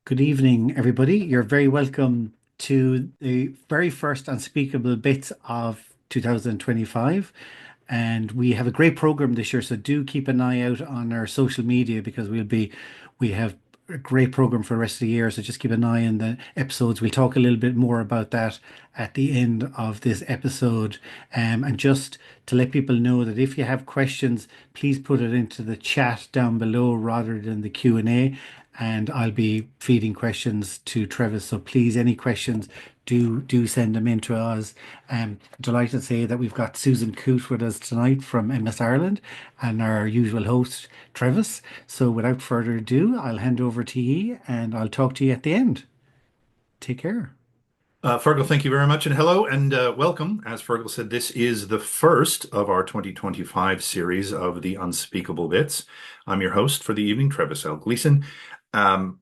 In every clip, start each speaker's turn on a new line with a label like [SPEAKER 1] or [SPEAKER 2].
[SPEAKER 1] Good evening, everybody. You're very welcome to the very first Unspeakable Bits of 2025. And we have a great program this year, so do keep an eye out on our social media because we have a great program for the rest of the year. So just keep an eye on the episodes. We'll talk a little bit more about that at the end of this episode. And just to let people know that if you have questions, please put it into the chat down below rather than the Q&A, and I'll be feeding questions to Travis. So please, any questions, do send them in to us. Delighted to say that we've got Susan Coote with us tonight from MS Ireland and our usual host, Travis. So without further ado, I'll hand over to you and I'll talk to you at the end. Take care.
[SPEAKER 2] Fergal, thank you very much, and hello and welcome. As Fergal said, this is the first of our 2025 series of the Unspeakable Bits. I'm your host for the evening, Travis L. Gleason.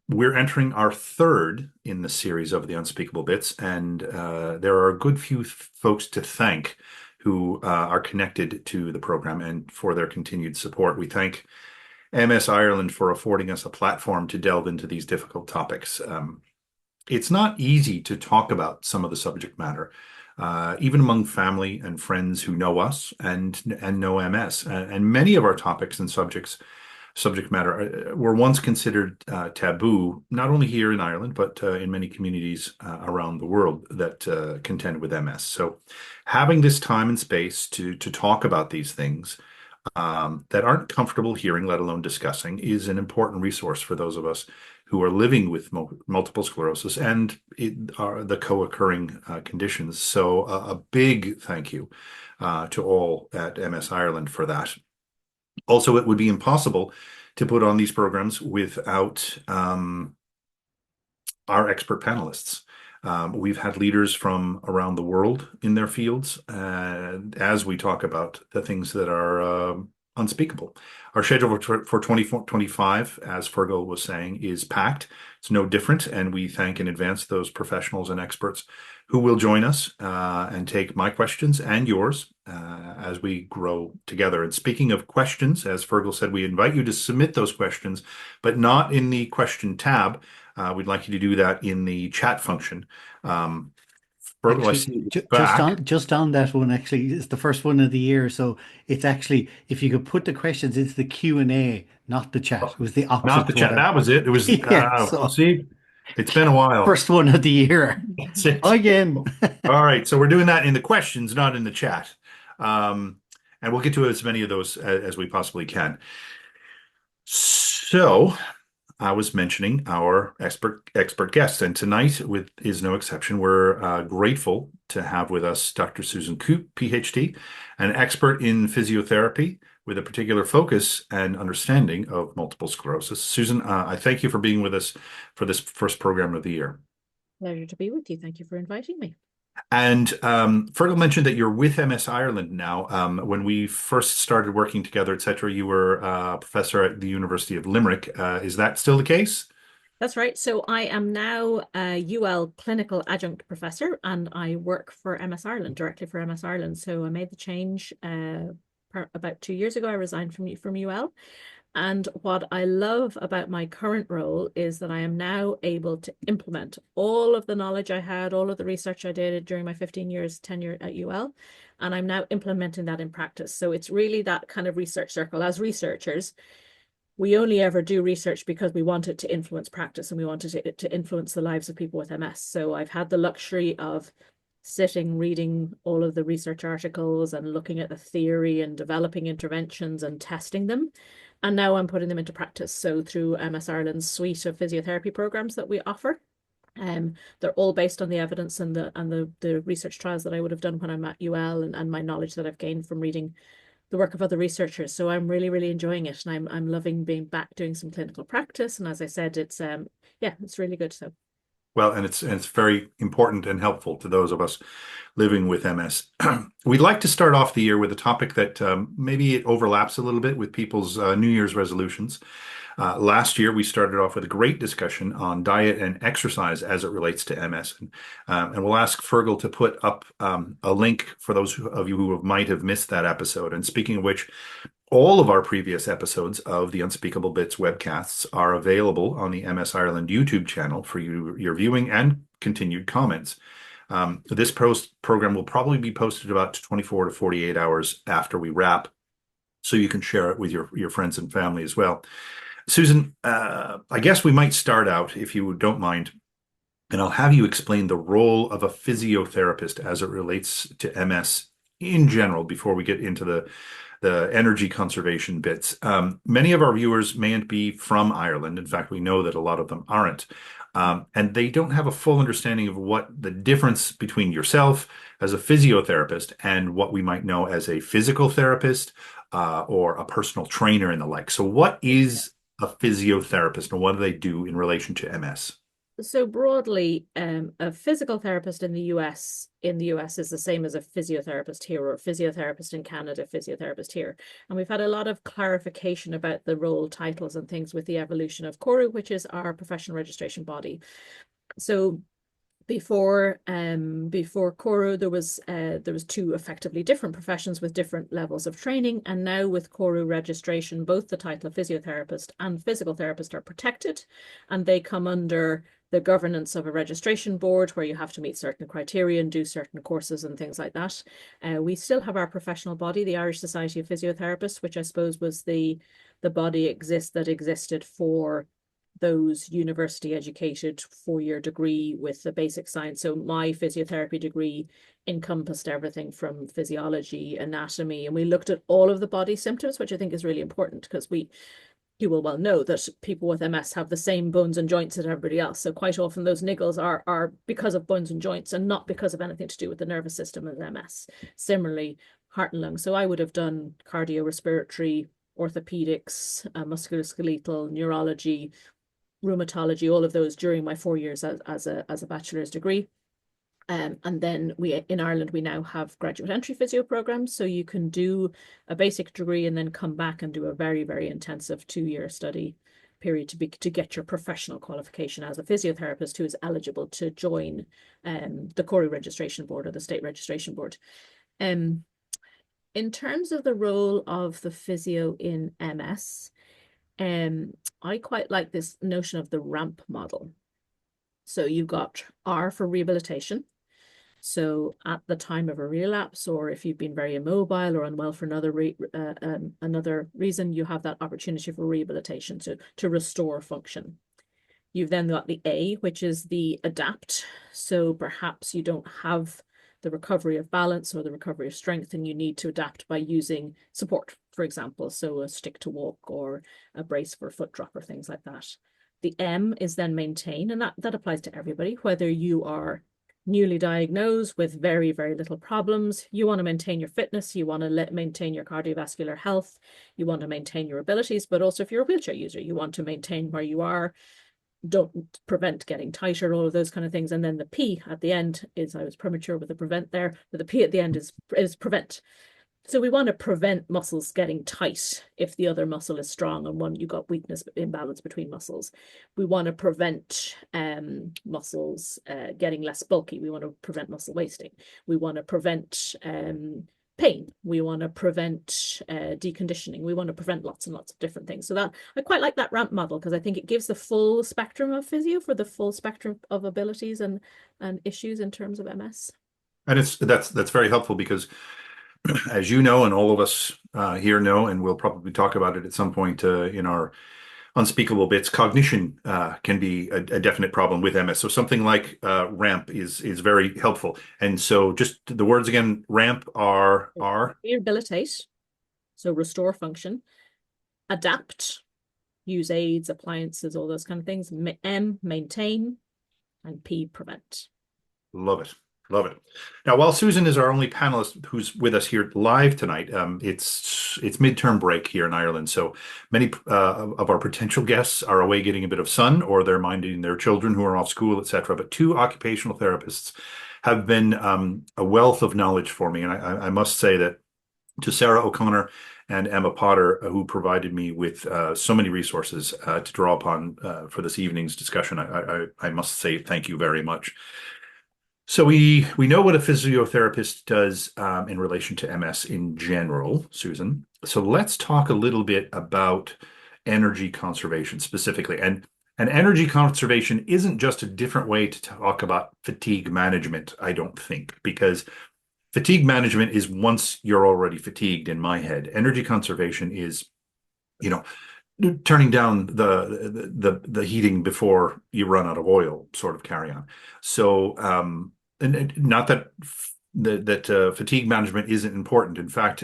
[SPEAKER 2] We're entering our third in the series of the Unspeakable Bits, and there are a good few folks to thank who are connected to the program and for their continued support. We thank MS Ireland for affording us a platform to delve into these difficult topics. It's not easy to talk about some of the subject matter, even among family and friends who know us and know MS. And many of our topics and subject matter were once considered taboo, not only here in Ireland, but in many communities around the world that contend with MS. So having this time and space to talk about these things that aren't comfortable hearing, let alone discussing, is an important resource for those of us who are living with multiple sclerosis and the co-occurring conditions. So a big thank you to all at MS Ireland for that. Also, it would be impossible to put on these programs without our expert panelists. We've had leaders from around the world in their fields as we talk about the things that are unspeakable. Our schedule for 2025, as Fergal was saying, is packed. It's no different, and we thank in advance those professionals and experts who will join us and take my questions and yours as we grow together. And speaking of questions, as Fergal said, we invite you to submit those questions, but not in the question tab. We'd like you to do that in the chat function. Fergal, I
[SPEAKER 1] Actually,
[SPEAKER 2] see you
[SPEAKER 1] just
[SPEAKER 2] back.
[SPEAKER 1] on that one, actually, it's the first one of the year. So it's actually, if you could put the questions into the Q&A, not the chat. It was the
[SPEAKER 2] Not
[SPEAKER 1] opposite
[SPEAKER 2] the
[SPEAKER 1] to what
[SPEAKER 2] chat.
[SPEAKER 1] I,
[SPEAKER 2] That was it. It was,
[SPEAKER 1] yeah. So
[SPEAKER 2] see, it's been a while.
[SPEAKER 1] first one of the year
[SPEAKER 2] That's it.
[SPEAKER 1] again.
[SPEAKER 2] All right. So we're doing that in the questions, not in the chat. Um, and we'll get to as many of those as we possibly can. So I was mentioning our expert guests, and tonight is no exception. We're grateful to have with us Dr. Susan Coote, PhD, an expert in physiotherapy with a particular focus and understanding of multiple sclerosis. Susan, I thank you for being with us for this first program of the year.
[SPEAKER 3] Pleasure to be with you. Thank you for inviting me.
[SPEAKER 2] And Fergal mentioned that you're with MS Ireland now. When we first started working together, etc., you were a professor at the University of Limerick. Is that still the case?
[SPEAKER 3] That's right. So I am now a UL clinical adjunct professor and I work for MS Ireland, directly for MS Ireland. So I made the change about 2 years ago. I resigned from UL. And what I love about my current role is that I am now able to implement all of the knowledge I had, all of the research I did during my 15 years tenure at UL, and I'm now implementing that in practice. So it's really that kind of research circle. As researchers, we only ever do research because we want it to influence practice and we wanted it to influence the lives of people with MS. So I've had the luxury of sitting, reading all of the research articles and looking at the theory and developing interventions and testing them. And now I'm putting them into practice. So through MS Ireland's suite of physiotherapy programs that we offer, they're all based on the evidence and the research trials that I would have done when I'm at UL and my knowledge that I've gained from reading the work of other researchers. So I'm really, really enjoying it. And I'm loving being back doing some clinical practice. And as I said, it's yeah, it's really good. So
[SPEAKER 2] Well, and it's very important and helpful to those of us living with MS. We'd like to start off the year with a topic that maybe it overlaps a little bit with people's New Year's resolutions. Last year, we started off with a great discussion on diet and exercise as it relates to MS. And we'll ask Fergal to put up a link for those of you who might have missed that episode. And speaking of which, All of our previous episodes of the Unspeakable Bits webcasts are available on the MS Ireland YouTube channel for your viewing and continued comments. This program will probably be posted about 24 to 48 hours after we wrap, so you can share it with your friends and family as well. Susan, I guess we might start out, if you don't mind, and I'll have you explain the role of a physiotherapist as it relates to MS in general before we get into the energy conservation bits. Many of our viewers mayn't be from Ireland. In fact, we know that a lot of them aren't. And they don't have a full understanding of what the difference between yourself as a physiotherapist and what we might know as a physical therapist or a personal trainer and the like. So what is a physiotherapist and what do they do in relation to MS?
[SPEAKER 3] So broadly, a physical therapist in the US is the same as a physiotherapist here, or a physiotherapist in Canada, physiotherapist here. And we've had a lot of clarification about the role titles and things with the evolution of CORU, which is our professional registration body. So before CORU, there was two effectively different professions with different levels of training, and now with CORU registration, both the title of physiotherapist and physical therapist are protected, and they come under the governance of a registration board where you have to meet certain criteria and do certain courses and things like that. We still have our professional body, the Irish Society of Physiotherapists, which I suppose was the body that existed for those university educated 4-year degree with the basic science. So my physiotherapy degree encompassed everything from physiology, anatomy, and we looked at all of the body symptoms, which I think is really important because you will well know that people with MS have the same bones and joints as everybody else. So quite often those niggles are because of bones and joints and not because of anything to do with the nervous system of MS. Similarly, heart and lungs. So I would have done cardiorespiratory, orthopedics, musculoskeletal, neurology, rheumatology, all of those during my 4 years as a bachelor's degree. And then in Ireland, we now have graduate entry physio programs. So you can do a basic degree and then come back and do a very, very intensive 2-year study period to get your professional qualification as a physiotherapist who is eligible to join the CORI registration board or the state registration board. In terms of the role of the physio in MS, I quite like this notion of the ramp model. So you've got R for rehabilitation. So at the time of a relapse, or if you've been very immobile or unwell for another reason, you have that opportunity for rehabilitation to restore function. You've then got the A, which is the adapt. So perhaps you don't have the recovery of balance or the recovery of strength, and you need to adapt by using support, for example, so a stick to walk or a brace for a foot drop or things like that. The M is then maintain, and that applies to everybody, whether you are newly diagnosed with very, very little problems, you want to maintain your fitness, you want to maintain your cardiovascular health, you want to maintain your abilities, but also if you're a wheelchair user, you want to maintain where you are, don't prevent getting tighter, all of those kind of things. And then the P at the end is, I was premature with the prevent there, but the P at the end is prevent. So we want to prevent muscles getting tight if the other muscle is strong and you got weakness imbalance between muscles. We want to prevent muscles getting less bulky. We want to prevent muscle wasting. We want to prevent pain. We want to prevent deconditioning. We want to prevent lots and lots of different things. So that I quite like that ramp model because I think it gives the full spectrum of physio for the full spectrum of abilities and issues in terms of MS.
[SPEAKER 2] And that's very helpful because as you know, and all of us here know, and we'll probably talk about it at some point in our Unspeakable Bits, cognition can be a definite problem with MS. So something like RAMP is very helpful. And so just the words again, RAMP are
[SPEAKER 3] Rehabilitate, so restore function, adapt, use aids, appliances, all those kind of things. M, maintain, and P, prevent.
[SPEAKER 2] Love it. Love it. Now, while Susan is our only panelist who's with us here live tonight, it's midterm break here in Ireland. So many of our potential guests are away getting a bit of sun, or they're minding their children who are off school, etc. But two occupational therapists have been a wealth of knowledge for me. And I must say that to Sarah O'Connor and Emma Potter, who provided me with so many resources to draw upon for this evening's discussion, I must say thank you very much. So we know what a physiotherapist does in relation to MS in general, Susan. So let's talk a little bit about energy conservation specifically. And energy conservation isn't just a different way to talk about fatigue management, I don't think, because fatigue management is once you're already fatigued in my head. Energy conservation is, you know, turning down the heating before you run out of oil sort of carry on. So and not that fatigue management isn't important. In fact,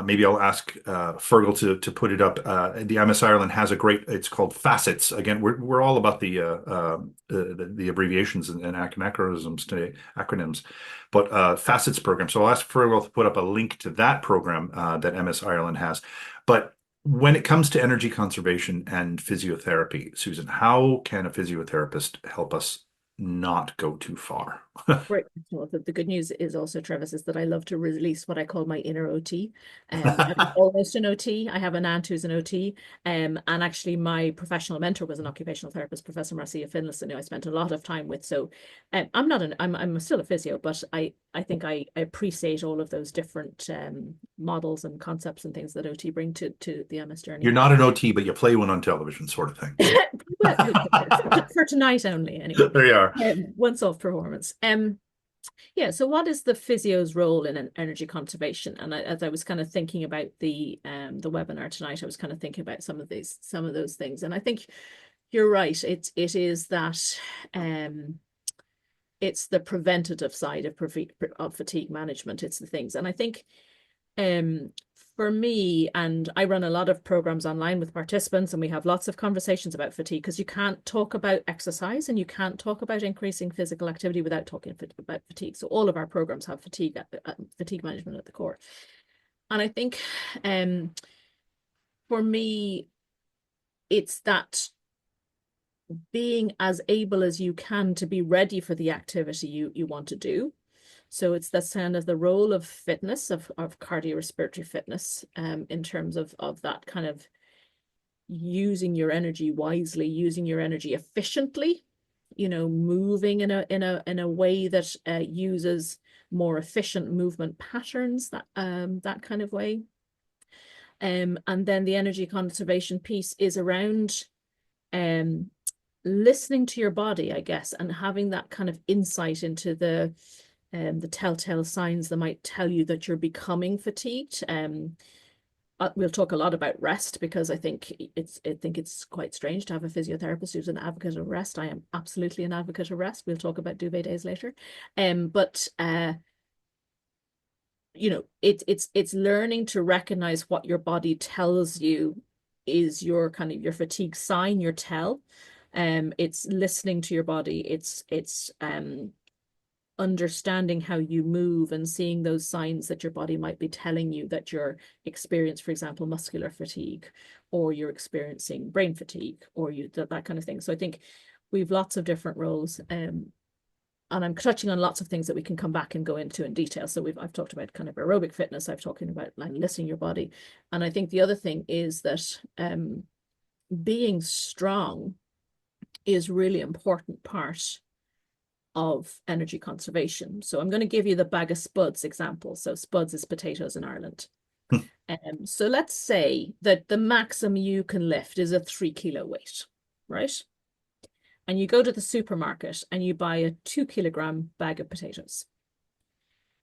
[SPEAKER 2] maybe I'll ask Fergal to put it up. The MS Ireland has a great. It's called Facets. Again, we're all about the abbreviations and anachronisms today, acronyms, but Facets program. So I'll ask Fergal to put up a link to that program that MS Ireland has. But when it comes to energy conservation and physiotherapy, Susan, how can a physiotherapist help us not go too far?
[SPEAKER 3] Right. Well, the good news is also, Travis, is that I love to release what I call my inner OT. I'm almost an OT. I have an aunt who's an OT. And actually my professional mentor was an occupational therapist, Professor Marcia Finlayson, who I spent a lot of time with. So I'm still a physio, but I think I appreciate all of those different models and concepts and things that OT bring to the MS
[SPEAKER 2] You're
[SPEAKER 3] journey.
[SPEAKER 2] not an OT, but you play one on television, sort of thing.
[SPEAKER 3] Well, for tonight only, anyway.
[SPEAKER 2] There you are.
[SPEAKER 3] Once off performance. Yeah, so what is the physio's role in an energy conservation? And as I was kind of thinking about the webinar tonight, I was kind of thinking about some of those things. And I think you're right. It is that it's the preventative side of fatigue management. It's the things. And I think for me, and I run a lot of programs online with participants, and we have lots of conversations about fatigue, because you can't talk about exercise and you can't talk about increasing physical activity without talking about fatigue. So all of our programs have fatigue management at the core. And I think for me, it's that being as able as you can to be ready for the activity you want to do. So it's that's kind of the role of fitness, of cardiorespiratory fitness, in terms of that kind of using your energy wisely, using your energy efficiently, moving in a way that uses more efficient movement patterns, that kind of way. And then the energy conservation piece is around listening to your body, I guess, and having that kind of insight into the telltale signs that might tell you that you're becoming fatigued. We'll talk a lot about rest, because I think it's quite strange to have a physiotherapist who's an advocate of rest. I am absolutely an advocate of rest. We'll talk about duvet days later. But it's learning to recognize what your body tells you is your kind of your fatigue sign, your tell. It's listening to your body. It's understanding how you move and seeing those signs that your body might be telling you that you're experiencing, for example, muscular fatigue, or you're experiencing brain fatigue, or that kind of thing. So I think we've lots of different roles, and I'm touching on lots of things that we can come back and go into in detail. So I've talked about kind of aerobic fitness. I've talked about like listening your body, and I think the other thing is that being strong is really important part of energy conservation. So I'm going to give you the bag of spuds example. So spuds is potatoes in Ireland. So let's say that the maximum you can lift is a 3 kilo weight, right? And you go to the supermarket and you buy a 2 kilogram bag of potatoes.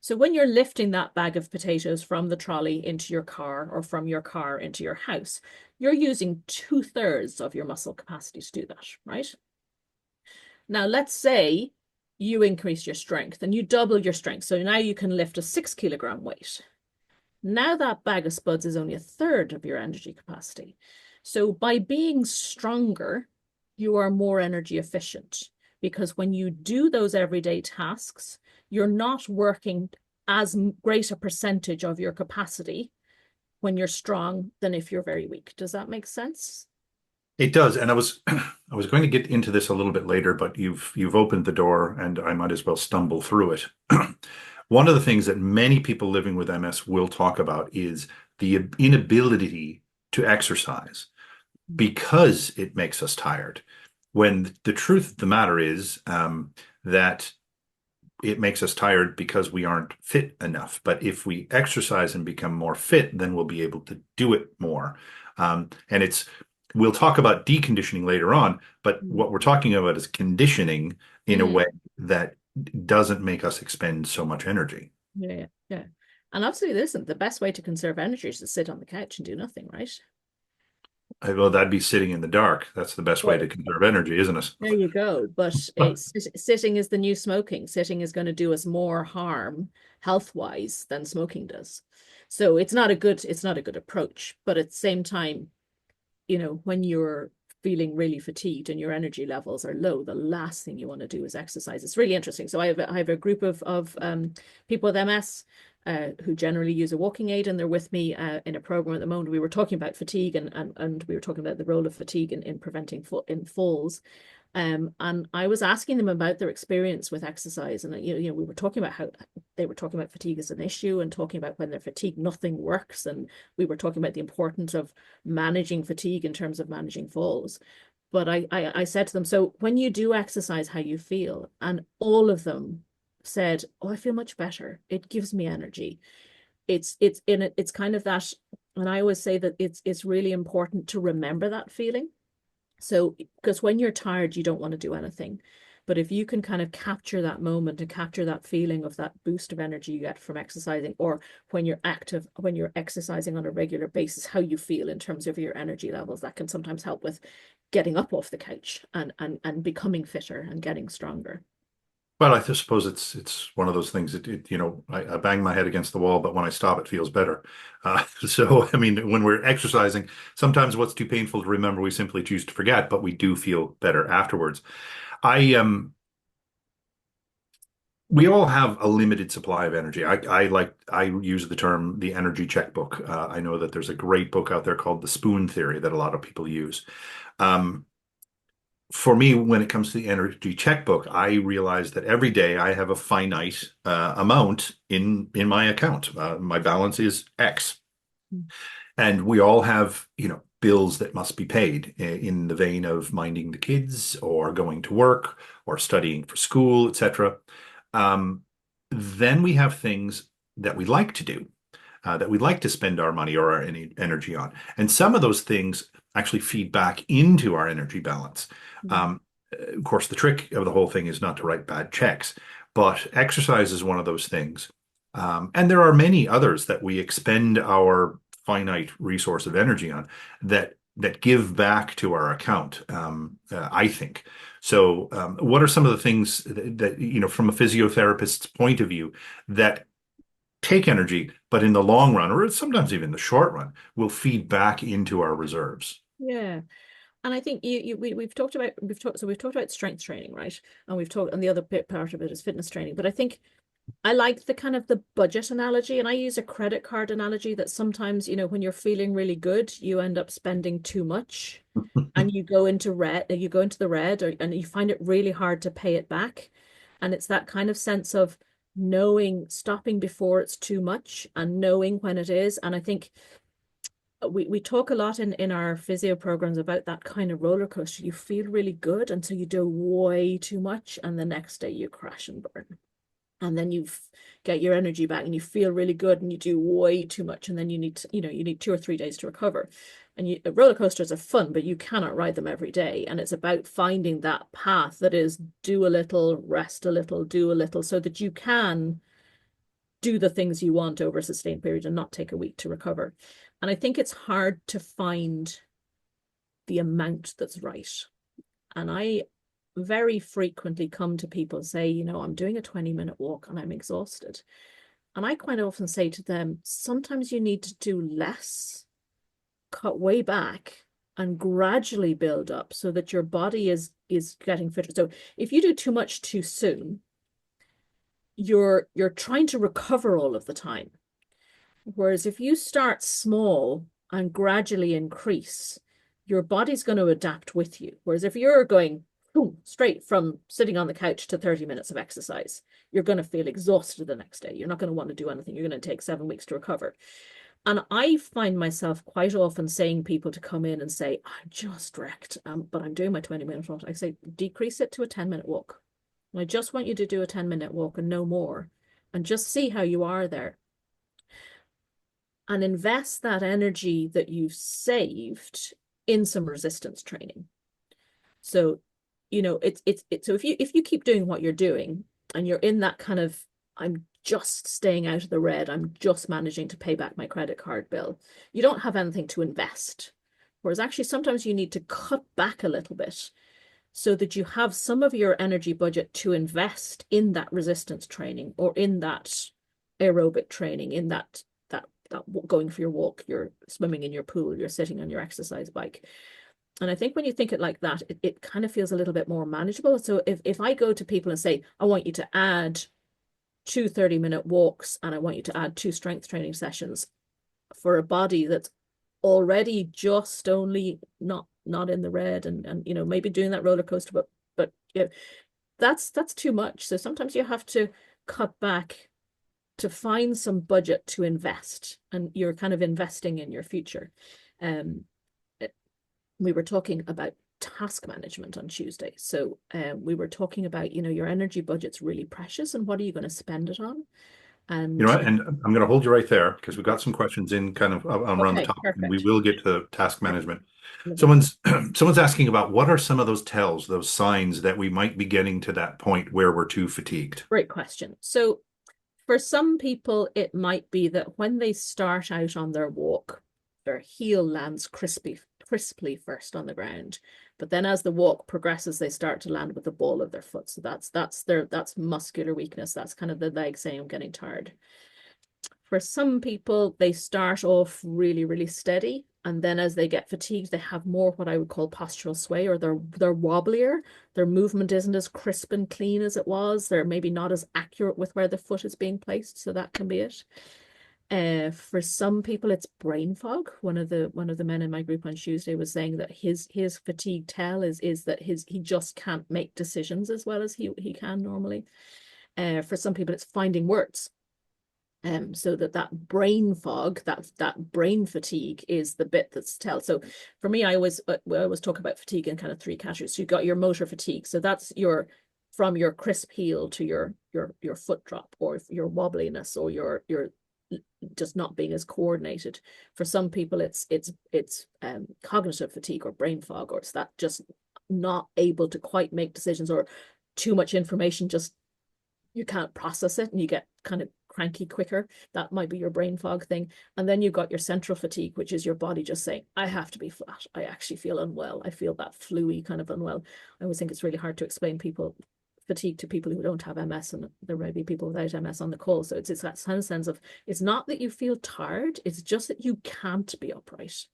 [SPEAKER 3] So when you're lifting that bag of potatoes from the trolley into your car, or from your car into your house, you're using 2/3 of your muscle capacity to do that, right? Now, let's say you increase your strength and you double your strength. So now you can lift a 6 kilogram weight. Now that bag of spuds is only 1/3 of your energy capacity. So by being stronger, you are more energy efficient, because when you do those everyday tasks, you're not working as great a percentage of your capacity when you're strong than if you're very weak. Does that make sense?
[SPEAKER 2] It does, and I was going to get into this a little bit later, but you've opened the door, and I might as well stumble through it. One of the things that many people living with MS will talk about is the inability to exercise because it makes us tired. When the truth of the matter is that it makes us tired because we aren't fit enough. But if we exercise and become more fit, then we'll be able to do it more. And we'll talk about deconditioning later on, but
[SPEAKER 3] Mm.
[SPEAKER 2] what we're talking about is conditioning in a
[SPEAKER 3] Mm.
[SPEAKER 2] way that doesn't make us expend so much energy.
[SPEAKER 3] Yeah, yeah. And absolutely, listen, the best way to conserve energy is to sit on the couch and do nothing, right?
[SPEAKER 2] Well, that'd be sitting in the dark. That's the best way to
[SPEAKER 3] Well,
[SPEAKER 2] conserve energy, isn't it?
[SPEAKER 3] there you go. But sitting is the new smoking. Sitting is going to do us more harm health-wise than smoking does. So it's not a good approach. But at the same time, when you're feeling really fatigued and your energy levels are low, the last thing you want to do is exercise. It's really interesting. So I have a group of people with MS who generally use a walking aid, and they're with me in a program at the moment. We were talking about fatigue, and we were talking about the role of fatigue in preventing in falls. And I was asking them about their experience with exercise, and we were talking about how they were talking about fatigue as an issue, and talking about when they're fatigued, nothing works, and we were talking about the importance of managing fatigue in terms of managing falls. But I said to them, so when you do exercise, how you feel? And all of them said, "Oh, I feel much better. It gives me energy." It's kind of that, and I always say that it's really important to remember that feeling. So, because when you're tired, you don't want to do anything. But if you can kind of capture that moment and capture that feeling of that boost of energy you get from exercising, or when you're active, when you're exercising on a regular basis, how you feel in terms of your energy levels, that can sometimes help with getting up off the couch and becoming fitter and getting stronger.
[SPEAKER 2] Well, I just suppose it's one of those things that I bang my head against the wall, but when I stop, it feels better. So, I mean, when we're exercising, sometimes what's too painful to remember, we simply choose to forget, but we do feel better afterwards. I We all have a limited supply of energy. I use the term the energy checkbook. I know that there's a great book out there called The Spoon Theory that a lot of people use. Um, for me, when it comes to the energy checkbook, I realize that every day I have a finite amount in my account. My balance is X,
[SPEAKER 3] Mm.
[SPEAKER 2] and we all have, bills that must be paid in the vein of minding the kids or going to work or studying for school, etc. Um, then we have things that we like to do, that we'd like to spend our money or our energy on. And some of those things actually feed back into our energy balance.
[SPEAKER 3] Mm.
[SPEAKER 2] Um, of course, the trick of the whole thing is not to write bad checks, but exercise is one of those things. And there are many others that we expend our finite resource of energy on that give back to our account, I think. So, what are some of the things from a physiotherapist's point of view, that take energy, but in the long run, or sometimes even the short run, will feed back into our reserves?
[SPEAKER 3] Yeah. And I think we've talked about strength training, right? And we've talked, and the other bit part of it is fitness training. But I think I like the kind of the budget analogy, and I use a credit card analogy that sometimes, when you're feeling really good, you end up spending too much, and you go into the red, and you find it really hard to pay it back. And it's that kind of sense of knowing, stopping before it's too much and knowing when it is. And I think we talk a lot in our physio programs about that kind of roller coaster. You feel really good until you do way too much, and the next day you crash and burn. And then get your energy back, and you feel really good, and you do way too much, and then you need 2 or 3 days to recover. And roller coasters are fun, but you cannot ride them every day. And it's about finding that path that is do a little, rest a little, do a little, so that you can do the things you want over a sustained period and not take a week to recover. And I think it's hard to find the amount that's right. And I very frequently come to people and say, I'm doing a 20-minute walk and I'm exhausted. And I quite often say to them, sometimes you need to do less, cut way back, and gradually build up so that your body is getting fitter. So if you do too much too soon, you're trying to recover all of the time. Whereas if you start small and gradually increase, your body's going to adapt with you. Whereas if you're going boom, straight from sitting on the couch to 30 minutes of exercise, you're going to feel exhausted the next day. You're not going to want to do anything. You're going to take 7 weeks to recover. And I find myself quite often saying people to come in and say, I'm just wrecked, but I'm doing my 20-minute walk. I say, decrease it to a 10-minute walk. And I just want you to do a 10-minute walk and no more, and just see how you are there. And invest that energy that you've saved in some resistance training. So, so if you keep doing what you're doing and you're in that kind of, I'm just staying out of the red, I'm just managing to pay back my credit card bill, you don't have anything to invest. Whereas actually sometimes you need to cut back a little bit so that you have some of your energy budget to invest in that resistance training or in that aerobic training, in that going for your walk, you're swimming in your pool, you're sitting on your exercise bike. And I think when you think it like that, it kind of feels a little bit more manageable. So if I go to people and say, I want you to add 2 30-minute walks and I want you to add 2 strength training sessions for a body that's already just only not in the red and maybe doing that roller coaster, but that's too much. So sometimes you have to cut back to find some budget to invest, and you're kind of investing in your future. We were talking about task management on Tuesday. So we were talking about, your energy budget's really precious and what are you going to spend it on? And
[SPEAKER 2] You know what? And I'm going to hold you right there because we've got some questions in kind of around the
[SPEAKER 3] okay,
[SPEAKER 2] topic, and we
[SPEAKER 3] perfect.
[SPEAKER 2] will get to task management.
[SPEAKER 3] Lovely.
[SPEAKER 2] Someone's asking about what are some of those tells, those signs that we might be getting to that point where we're too fatigued.
[SPEAKER 3] Great question. So for some people, it might be that when they start out on their walk, their heel lands crisply first on the ground, but then as the walk progresses, they start to land with the ball of their foot. So that's muscular weakness. That's kind of the leg saying, I'm getting tired. For some people, they start off really, really steady. And then as they get fatigued, they have more what I would call postural sway, or they're wobblier. Their movement isn't as crisp and clean as it was. They're maybe not as accurate with where the foot is being placed. So that can be it. For some people, it's brain fog. One of the men in my group on Tuesday was saying that his fatigue tell is that he just can't make decisions as well as he can normally. For some people, it's finding words. So that brain fog, that brain fatigue is the bit that's tell. So for me, I always talk about fatigue in kind of 3 categories. So you've got your motor fatigue. So that's from your crisp heel to your foot drop, or your wobbliness, or your just not being as coordinated. For some people, it's cognitive fatigue or brain fog, or it's that just not able to quite make decisions, or too much information, just you can't process it and you get kind of cranky quicker. That might be your brain fog thing. And then you've got your central fatigue, which is your body just saying, I have to be flat. I actually feel unwell. I feel that fluey kind of unwell. I always think it's really hard to explain fatigue to people who don't have MS, and there may be people without MS on the call. So it's that sense of, it's not that you feel tired, it's just that you can't be upright.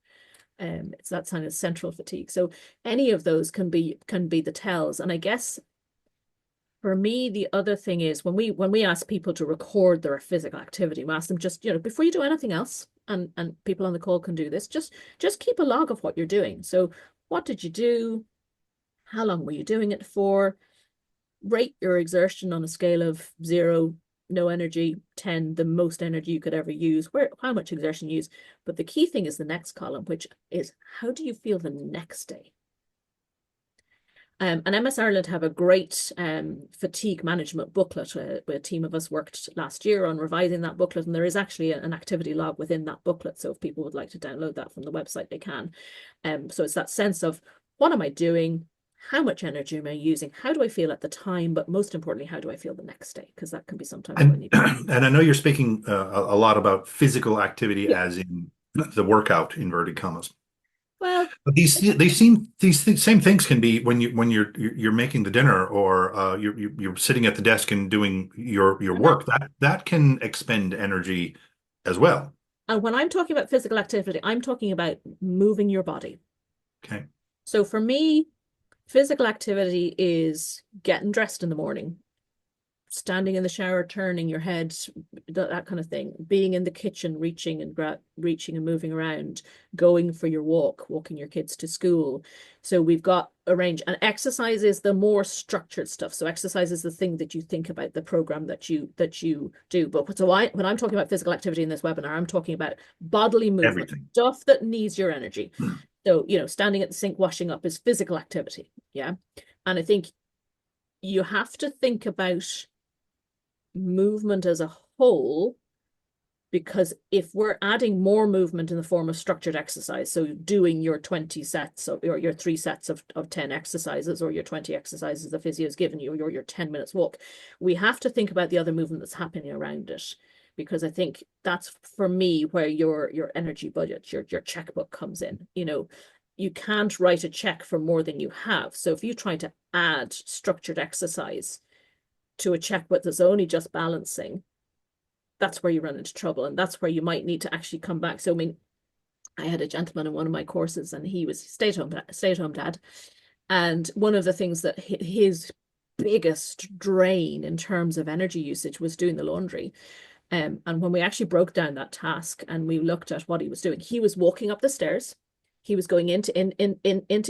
[SPEAKER 3] It's that kind of central fatigue. So any of those can be the tells. And I guess for me, the other thing is when we ask people to record their physical activity, we ask them just, before you do anything else, and people on the call can do this, just keep a log of what you're doing. So what did you do? How long were you doing it for? Rate your exertion on a scale of 0, no energy, 10, the most energy you could ever use, how much exertion you use. But the key thing is the next column, which is, how do you feel the next day? And MS Ireland have a great fatigue management booklet. A team of us worked last year on revising that booklet, and there is actually an activity log within that booklet. So if people would like to download that from the website, they can. So it's that sense of, what am I doing? How much energy am I using? How do I feel at the time? But most importantly, how do I feel the next day? Because that can be sometimes when you
[SPEAKER 2] And I know you're speaking a lot about physical activity,
[SPEAKER 3] yeah.
[SPEAKER 2] as in the workout, inverted commas.
[SPEAKER 3] Well,
[SPEAKER 2] But these same things can be when you're making the dinner, or you're sitting at the desk and doing your work. That can expend energy as well.
[SPEAKER 3] and when I'm talking about physical activity, I'm talking about moving your body.
[SPEAKER 2] Okay.
[SPEAKER 3] So for me, physical activity is getting dressed in the morning, standing in the shower, turning your head, that kind of thing, being in the kitchen, reaching and moving around, going for your walk, walking your kids to school. So we've got a range, and exercise is the more structured stuff. So exercise is the thing that you think about, the program that you do. But so when I'm talking about physical activity in this webinar, I'm talking about bodily movement,
[SPEAKER 2] Everything.
[SPEAKER 3] stuff that needs your energy. So, standing at the sink, washing up is physical activity. Yeah. And I think you have to think about movement as a whole, because if we're adding more movement in the form of structured exercise, so doing your 20 sets or your 3 sets of 10 exercises, or your 20 exercises the physio's given you, or your 10 minutes walk, we have to think about the other movement that's happening around it. Because I think that's, for me, where your energy budget, your checkbook comes in. You can't write a check for more than you have. So if you try to add structured exercise to a checkbook that's only just balancing, that's where you run into trouble. And that's where you might need to actually come back. So, I mean, I had a gentleman in one of my courses, and he was stay-at-home dad. And one of the things that his biggest drain in terms of energy usage was doing the laundry. And when we actually broke down that task and we looked at what he was doing, he was walking up the stairs. He was going into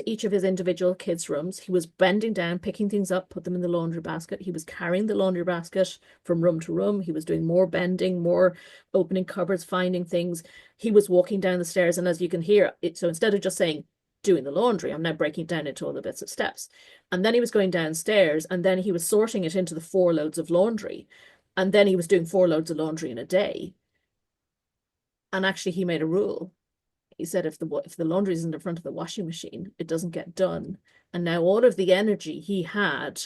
[SPEAKER 3] each of his individual kids' rooms. He was bending down, picking things up, put them in the laundry basket. He was carrying the laundry basket from room to room. He was doing more bending, more opening cupboards, finding things. He was walking down the stairs. And as you can hear, so instead of just saying, doing the laundry, I'm now breaking it down into all the bits of steps. And then he was going downstairs, and then he was sorting it into the 4 loads of laundry. And then he was doing 4 loads of laundry in a day. And actually, he made a rule. He said, if the laundry isn't in front of the washing machine, it doesn't get done. And now all of the energy he had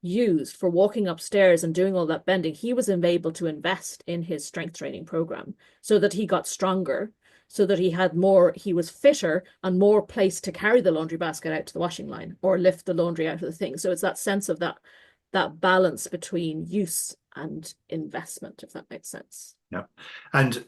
[SPEAKER 3] used for walking upstairs and doing all that bending, he was able to invest in his strength training program, so that he got stronger, so that he was fitter and more placed to carry the laundry basket out to the washing line or lift the laundry out of the thing. So it's that sense of that balance between use and investment, if that makes sense.
[SPEAKER 2] Yeah. And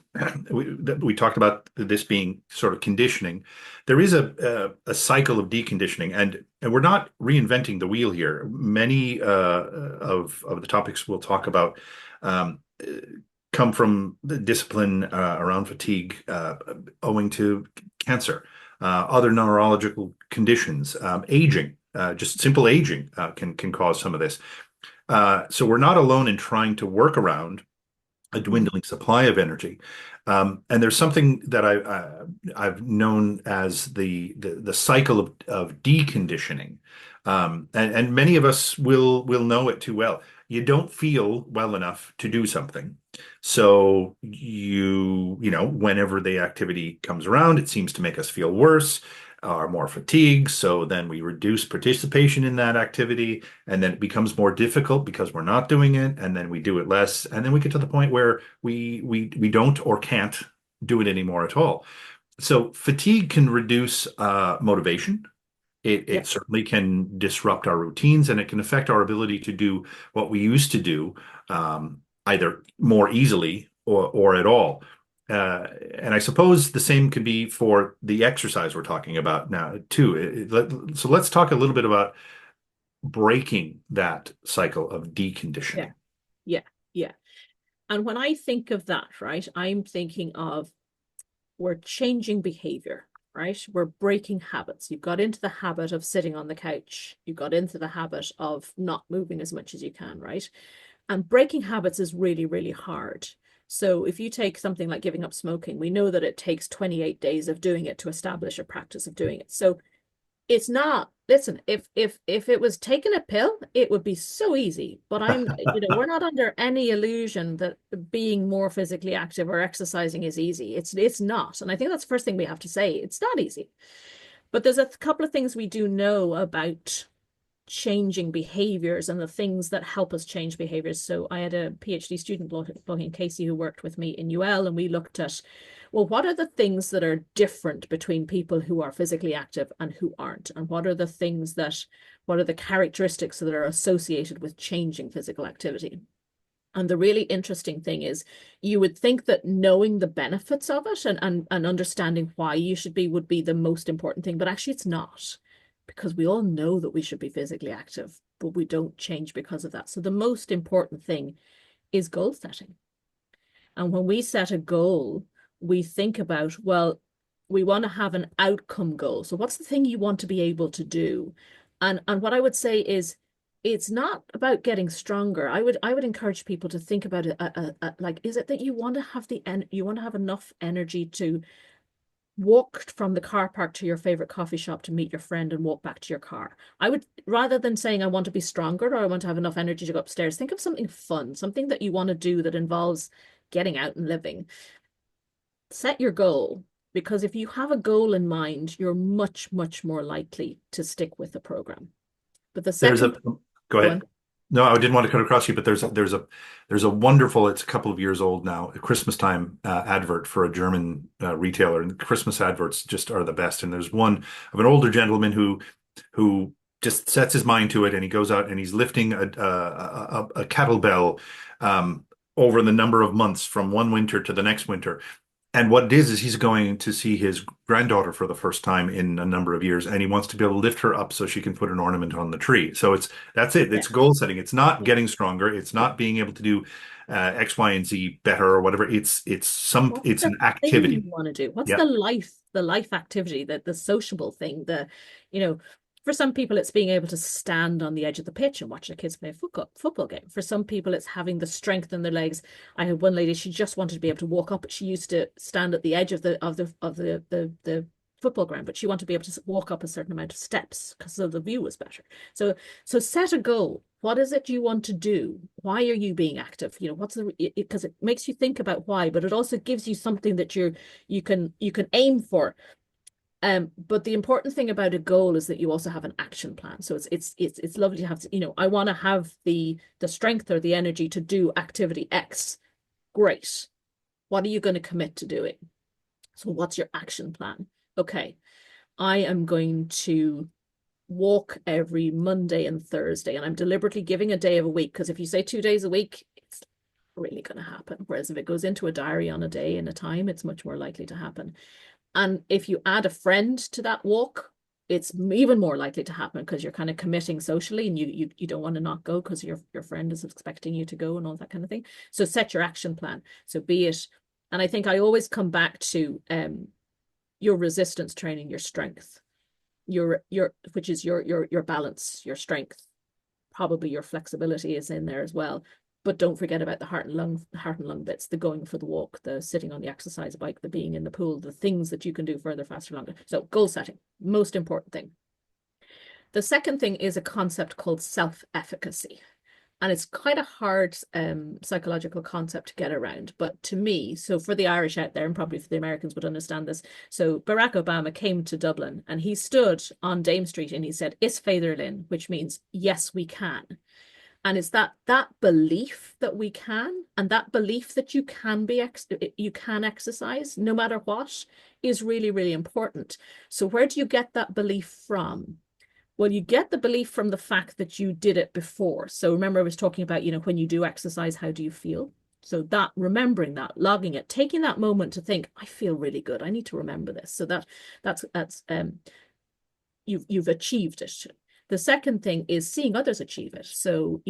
[SPEAKER 2] we talked about this being sort of conditioning. There is a cycle of deconditioning, and we're not reinventing the wheel here. Many of the topics we'll talk about come from the discipline around fatigue owing to cancer, other neurological conditions, aging, just simple aging can cause some of this. So we're not alone in trying to work around a dwindling supply of energy. And there's something that I've known as the cycle of deconditioning. And many of us will know it too well. You don't feel well enough to do something. So whenever the activity comes around, it seems to make us feel worse, are more fatigued. So then we reduce participation in that activity, and then it becomes more difficult because we're not doing it, and then we do it less, and then we get to the point where we don't or can't do it anymore at all. So fatigue can reduce motivation. It certainly can disrupt our routines, and it can affect our ability to do what we used to do, either more easily or at all. And I suppose the same could be for the exercise we're talking about now too. So let's talk a little bit about breaking that cycle of deconditioning.
[SPEAKER 3] Yeah. And when I think of that, right, I'm thinking of, we're changing behavior, right? We're breaking habits. You've got into the habit of sitting on the couch. You got into the habit of not moving as much as you can, right? And breaking habits is really, really hard. So if you take something like giving up smoking, we know that it takes 28 days of doing it to establish a practice of doing it. So it's not, listen, if it was taking a pill, it would be so easy. But we're not under any illusion that being more physically active or exercising is easy. It's not. And I think that's the first thing we have to say. It's not easy. But there's a couple of things we do know about changing behaviors and the things that help us change behaviors. So I had a PhD student, Logan Casey, who worked with me in UL, and we looked at, well, what are the things that are different between people who are physically active and who aren't? And what are the characteristics that are associated with changing physical activity? And the really interesting thing is, you would think that knowing the benefits of it and understanding why you should be would be the most important thing, but actually it's not. Because we all know that we should be physically active, but we don't change because of that. So the most important thing is goal setting. And when we set a goal, we think about, well, we want to have an outcome goal. So what's the thing you want to be able to do? And what I would say is, it's not about getting stronger. I would encourage people to think about it like, is it that you want to have enough energy to walk from the car park to your favorite coffee shop to meet your friend and walk back to your car. I would, rather than saying I want to be stronger or I want to have enough energy to go upstairs, think of something fun, something that you want to do that involves getting out and living. Set your goal, because if you have a goal in mind, you're much, much more likely to stick with the program. But the
[SPEAKER 2] There's
[SPEAKER 3] second,
[SPEAKER 2] go
[SPEAKER 3] go
[SPEAKER 2] ahead.
[SPEAKER 3] on.
[SPEAKER 2] No, I didn't want to cut across you, but there's a wonderful, it's a couple of years old now, a Christmas time advert for a German retailer, and Christmas adverts just are the best. And there's one of an older gentleman who just sets his mind to it, and he goes out and he's lifting a kettlebell over the number of months from one winter to the next winter. And what it is he's going to see his granddaughter for the first time in a number of years, and he wants to be able to lift her up so she can put an ornament on the tree. So that's it.
[SPEAKER 3] Yeah.
[SPEAKER 2] It's goal setting. It's not
[SPEAKER 3] Yeah.
[SPEAKER 2] getting stronger. It's not being able to do X, Y, and Z better or whatever. It's
[SPEAKER 3] What's
[SPEAKER 2] it's
[SPEAKER 3] the
[SPEAKER 2] an
[SPEAKER 3] thing you
[SPEAKER 2] activity.
[SPEAKER 3] want to do? What's
[SPEAKER 2] Yeah.
[SPEAKER 3] the life activity, the sociable thing, you know, for some people it's being able to stand on the edge of the pitch and watch their kids play a football game. For some people it's having the strength in their legs. I had one lady, she just wanted to be able to walk up. She used to stand at the edge of the football ground, but she wanted to be able to walk up a certain amount of steps because the view was better. So set a goal. What is it you want to do? Why are you being active? You know, because it makes you think about why, but it also gives you something that you can aim for. But the important thing about a goal is that you also have an action plan. So it's lovely to have, I want to have the strength or the energy to do activity X. Great. What are you going to commit to doing? So what's your action plan? Okay, I am going to walk every Monday and Thursday, and I'm deliberately giving a day of a week, because if you say 2 days a week, it's really going to happen. Whereas if it goes into a diary on a day and a time, it's much more likely to happen. And if you add a friend to that walk, it's even more likely to happen, because you're kind of committing socially, and you don't want to not go because your friend is expecting you to go and all that kind of thing. So set your action plan. So be it, and I think I always come back to your resistance training, your strength, which is your balance, your strength, probably your flexibility is in there as well. But don't forget about the heart and lung bits, the going for the walk, the sitting on the exercise bike, the being in the pool, the things that you can do further, faster, longer. So goal setting, most important thing. The second thing is a concept called self-efficacy. And it's quite a hard psychological concept to get around. But to me, so for the Irish out there, and probably for the Americans would understand this. So Barack Obama came to Dublin and he stood on Dame Street and he said, Is Féidir Linn, which means, yes, we can. And it's that belief that we can, and that belief that you can exercise no matter what, is really, really important. So where do you get that belief from? Well, you get the belief from the fact that you did it before. So remember, I was talking about, when you do exercise, how do you feel? So that, remembering that, logging it, taking that moment to think, I feel really good. I need to remember this. So that's you've achieved it. The second thing is seeing others achieve it. So,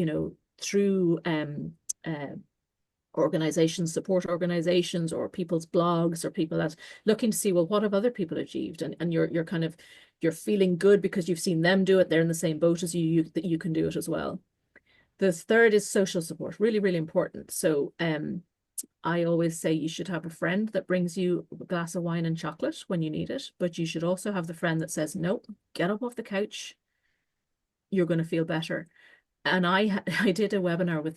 [SPEAKER 3] through organizations, support organizations, or people's blogs, or people that looking to see, well, what have other people achieved? And you're kind of, you're feeling good because you've seen them do it. They're in the same boat as you, that you can do it as well. The third is social support, really, really important. So I always say you should have a friend that brings you a glass of wine and chocolate when you need it, but you should also have the friend that says, nope, get up off the couch. You're going to feel better. And I did a webinar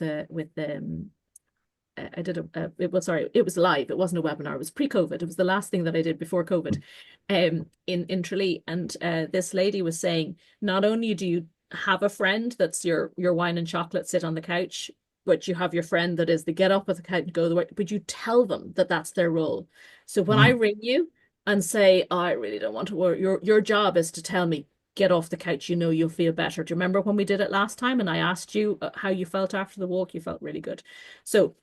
[SPEAKER 3] it was live. It wasn't a webinar. It was pre-COVID. It was the last thing that I did before COVID, in Tralee. And this lady was saying, not only do you have a friend that's your wine and chocolate, sit on the couch, but you have your friend that is the get up with the couch and go to work, but you tell them that that's their role. So when I ring you and say, oh, I really don't want to work, your job is to tell me, get off the couch, you'll feel better. Do you remember when we did it last time and I asked you how you felt after the walk? You felt really good. So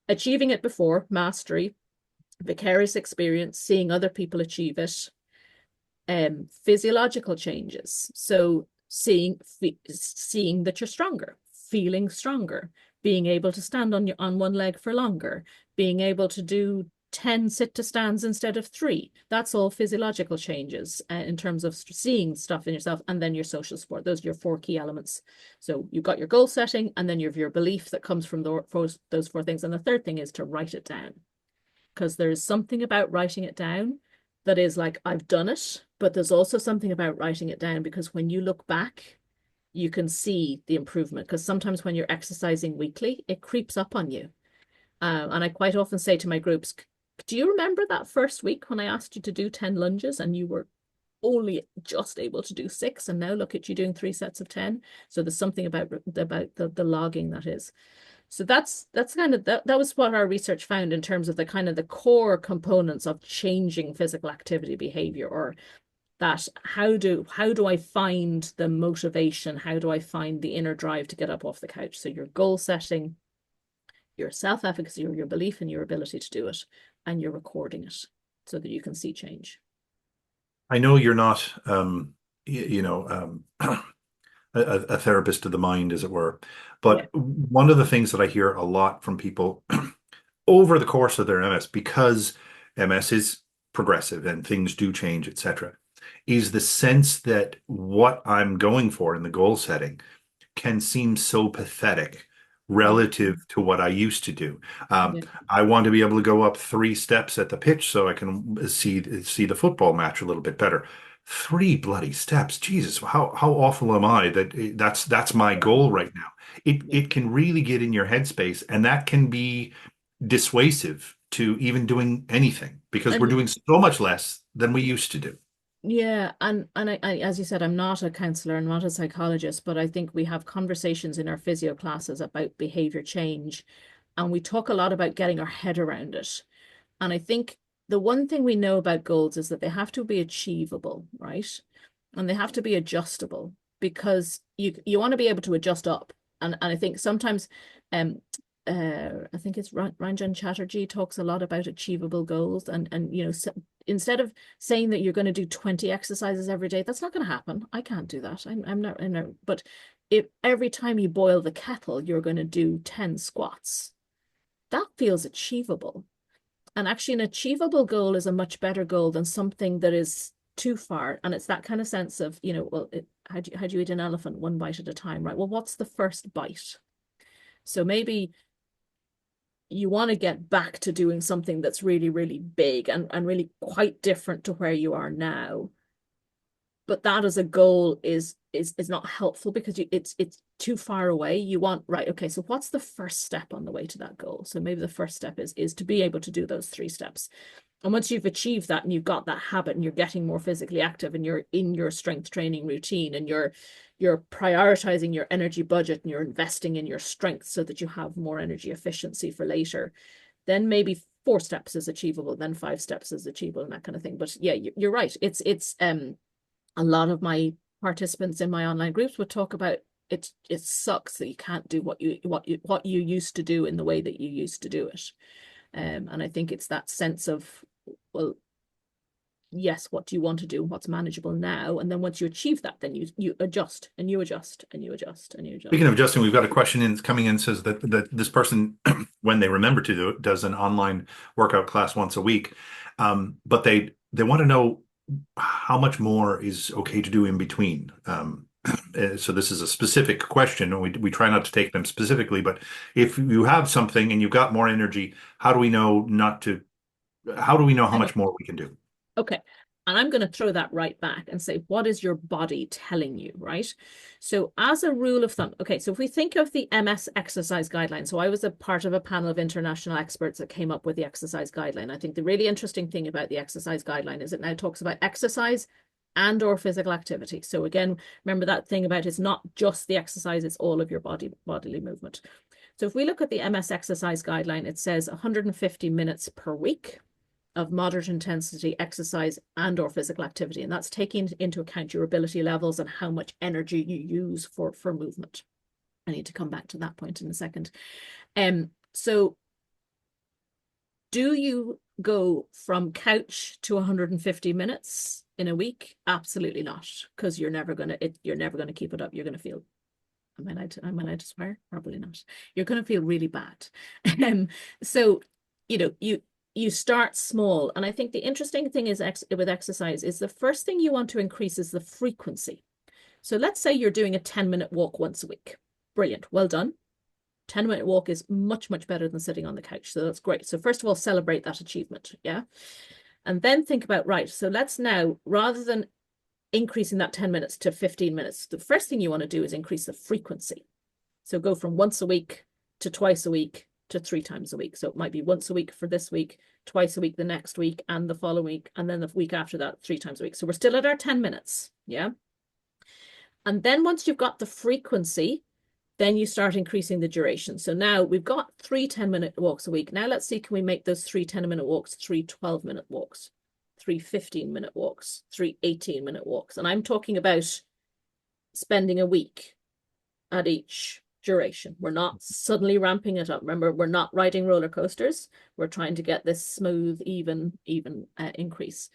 [SPEAKER 3] achieving it before, mastery, vicarious experience, seeing other people achieve it, physiological changes. So seeing that you're stronger, feeling stronger, being able to stand on one leg for longer, being able to do 10 sit to stands instead of 3. That's all physiological changes in terms of seeing stuff in yourself. And then your social support. Those are your 4 key elements. So you've got your goal setting, and then you have your belief that comes from those 4 things. And the third thing is to write it down, because there's something about writing it down that is like, I've done it, but there's also something about writing it down, because when you look back, you can see the improvement. Because sometimes when you're exercising weekly, it creeps up on you. And I quite often say to my groups, do you remember that first week when I asked you to do 10 lunges and you were only just able to do 6, and now look at you doing 3 sets of 10? So there's something about the logging that is. So that's kind of that was what our research found in terms of the kind of the core components of changing physical activity behavior, or that how do I find the motivation? How do I find the inner drive to get up off the couch? So your goal setting, your self-efficacy, or your belief in your ability to do it, and you're recording it so that you can see change.
[SPEAKER 2] I know you're not, a therapist of the mind, as it were.
[SPEAKER 3] Yeah.
[SPEAKER 2] But one of the things that I hear a lot from people over the course of their MS, because MS is progressive and things do change, etc., is the sense that what I'm going for in the goal setting can seem so pathetic
[SPEAKER 3] Yeah.
[SPEAKER 2] relative to what I used to do.
[SPEAKER 3] Yeah.
[SPEAKER 2] I want to be able to go up 3 steps at the pitch so I can see the football match a little bit better. 3 bloody steps, Jesus! How awful am I that that's my goal right now?
[SPEAKER 3] Yeah.
[SPEAKER 2] It can really get in your headspace, and that can be dissuasive to even doing anything because we're
[SPEAKER 3] And
[SPEAKER 2] doing so much less than we used to do.
[SPEAKER 3] yeah, and I, as you said, I'm not a counselor, I'm not a psychologist, but I think we have conversations in our physio classes about behavior change, and we talk a lot about getting our head around it. And I think the one thing we know about goals is that they have to be achievable, right? And they have to be adjustable, because you want to be able to adjust up. And I think sometimes um I think it's Ranjan Chatterjee talks a lot about achievable goals, and so instead of saying that you're going to do 20 exercises every day, that's not going to happen. I can't do that. I'm not, but if every time you boil the kettle, you're going to do 10 squats, that feels achievable. And actually, an achievable goal is a much better goal than something that is too far. And it's that kind of sense of, well, how do you eat an elephant? One bite at a time, right? Well, what's the first bite? So maybe you want to get back to doing something that's really, really big and really quite different to where you are now. But that as a goal is not helpful, because it's too far away. You want, right, okay, so what's the first step on the way to that goal? So maybe the first step is to be able to do those 3 steps. And once you've achieved that and you've got that habit and you're getting more physically active and you're in your strength training routine and you're prioritizing your energy budget and you're investing in your strength so that you have more energy efficiency for later, then maybe 4 steps is achievable, then 5 steps is achievable, and that kind of thing. But yeah, you're right. It's a lot of my participants in my online groups would talk about it. It sucks that you can't do what you used to do in the way that you used to do it. And I think it's that sense of, well, yes, what do you want to do? What's manageable now? And then once you achieve that, then you adjust and you adjust and you adjust and you adjust.
[SPEAKER 2] Speaking of adjusting, we've got a question in coming in, says that this person, when they remember to do it, does an online workout class once a week. But they want to know how much more is okay to do in between. So this is a specific question, and we try not to take them specifically, but if you have something and you've got more energy, how do we know how much more we can do?
[SPEAKER 3] Okay. And I'm going to throw that right back and say, what is your body telling you, right? So as a rule of thumb, okay, so if we think of the MS exercise guideline, so I was a part of a panel of international experts that came up with the exercise guideline. I think the really interesting thing about the exercise guideline is it now talks about exercise and or physical activity. So again, remember that thing about it's not just the exercise, it's all of your bodily movement. So if we look at the MS exercise guideline, it says 150 minutes per week of moderate intensity exercise and or physical activity. And that's taking into account your ability levels and how much energy you use for movement. I need to come back to that point in a second. So do you go from couch to 150 minutes in a week? Absolutely not, because you're never gonna keep it up. You're gonna feel, am I allowed to swear? Probably not. You're gonna feel really bad. So you start small. And I think the interesting thing is with exercise is the first thing you want to increase is the frequency. So let's say you're doing a 10-minute walk once a week. Brilliant. Well done. 10-minute walk is much, much better than sitting on the couch. So that's great. So first of all, celebrate that achievement. Yeah. And then think about, right, so let's now, rather than increasing that 10 minutes to 15 minutes, the first thing you want to do is increase the frequency. So go from once a week to twice a week to 3 times a week. So it might be once a week for this week, twice a week the next week, and the following week, and then the week after that, 3 times a week. So we're still at our 10 minutes. Yeah. And then once you've got the frequency, then you start increasing the duration. So now we've got 3 10-minute walks a week. Now let's see, can we make those 3 10-minute walks 3 12-minute walks, 3 15-minute walks, 3 18-minute walks? And I'm talking about spending a week at each duration. We're not suddenly ramping it up. Remember, we're not riding roller coasters. We're trying to get this smooth, even increase.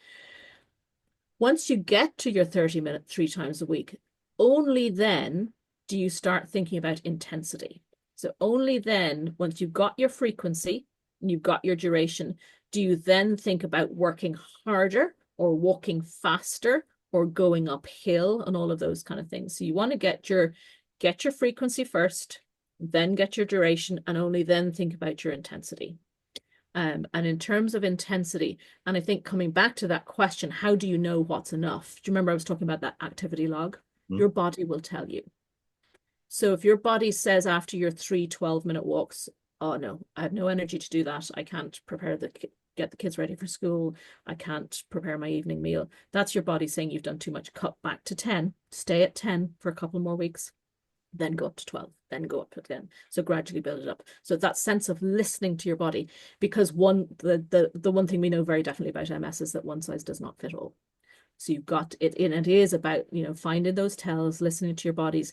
[SPEAKER 3] Once you get to your 30-minute 3 times a week, only then do you start thinking about intensity. So only then, once you've got your frequency and you've got your duration, do you then think about working harder or walking faster or going uphill and all of those kind of things. So you want to get your frequency first, then get your duration, and only then think about your intensity. And in terms of intensity, and I think coming back to that question, how do you know what's enough? Do you remember I was talking about that activity log? Your body will tell you. So if your body says after your 3 12-minute walks, oh no, I have no energy to do that. I can't get the kids ready for school. I can't prepare my evening meal. That's your body saying you've done too much. Cut back to 10, stay at 10 for a couple more weeks, then go up to 12, then go up again. So gradually build it up. So that sense of listening to your body, because the one thing we know very definitely about MS is that one size does not fit all. So you've got it, and it is about, finding those tells, listening to your bodies.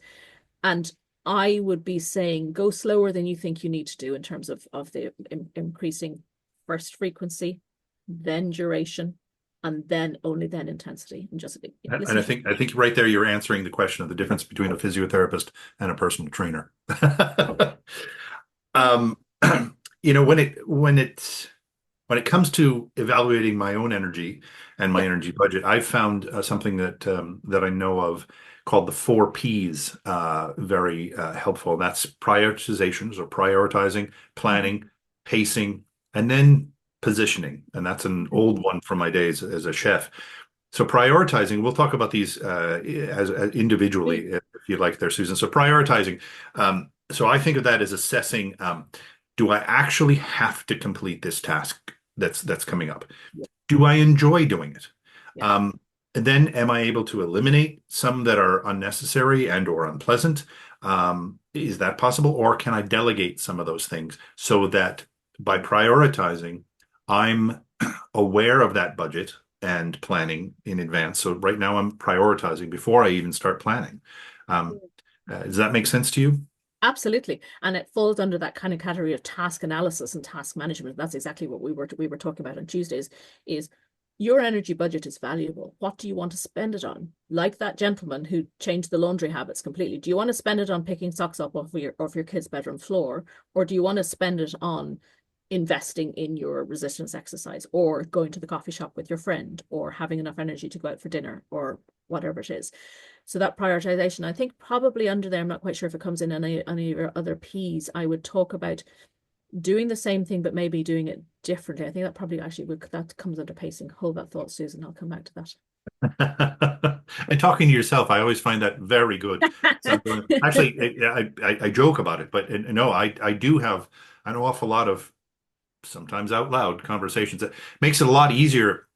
[SPEAKER 3] And I would be saying go slower than you think you need to do in terms of the increasing first frequency, then duration, and then only then intensity. And just
[SPEAKER 2] and I think right there you're answering the question of the difference between a physiotherapist and a personal trainer. When it comes to evaluating my own energy and my energy budget, I've found something that I know of called the 4 Ps very helpful. That's prioritizations or prioritizing, planning, pacing, and then positioning. And that's an old one from my days as a chef. So prioritizing, we'll talk about these as individually if you'd like there, Susan. So prioritizing. So I think of that as assessing, do I actually have to complete this task that's coming up? Do I enjoy doing it?
[SPEAKER 3] Yeah.
[SPEAKER 2] And then am I able to eliminate some that are unnecessary and or unpleasant? Is that possible? Or can I delegate some of those things so that by prioritizing, I'm aware of that budget and planning in advance? So right now I'm prioritizing before I even start planning. Does that make sense to you?
[SPEAKER 3] Absolutely. And it falls under that kind of category of task analysis and task management. That's exactly what we were talking about on Tuesdays, is your energy budget is valuable. What do you want to spend it on? Like that gentleman who changed the laundry habits completely. Do you want to spend it on picking socks up off your kid's bedroom floor? Or do you want to spend it on investing in your resistance exercise, or going to the coffee shop with your friend, or having enough energy to go out for dinner, or whatever it is? So that prioritization, I think probably under there, I'm not quite sure if it comes in any of your other Ps, I would talk about doing the same thing, but maybe doing it differently. I think that probably that comes under pacing. Hold that thought, Susan. I'll come back to
[SPEAKER 2] that. And talking to yourself, I always find that very good. So, actually, I joke about it, but no, I do have an awful lot of sometimes out loud conversations. That makes it a lot easier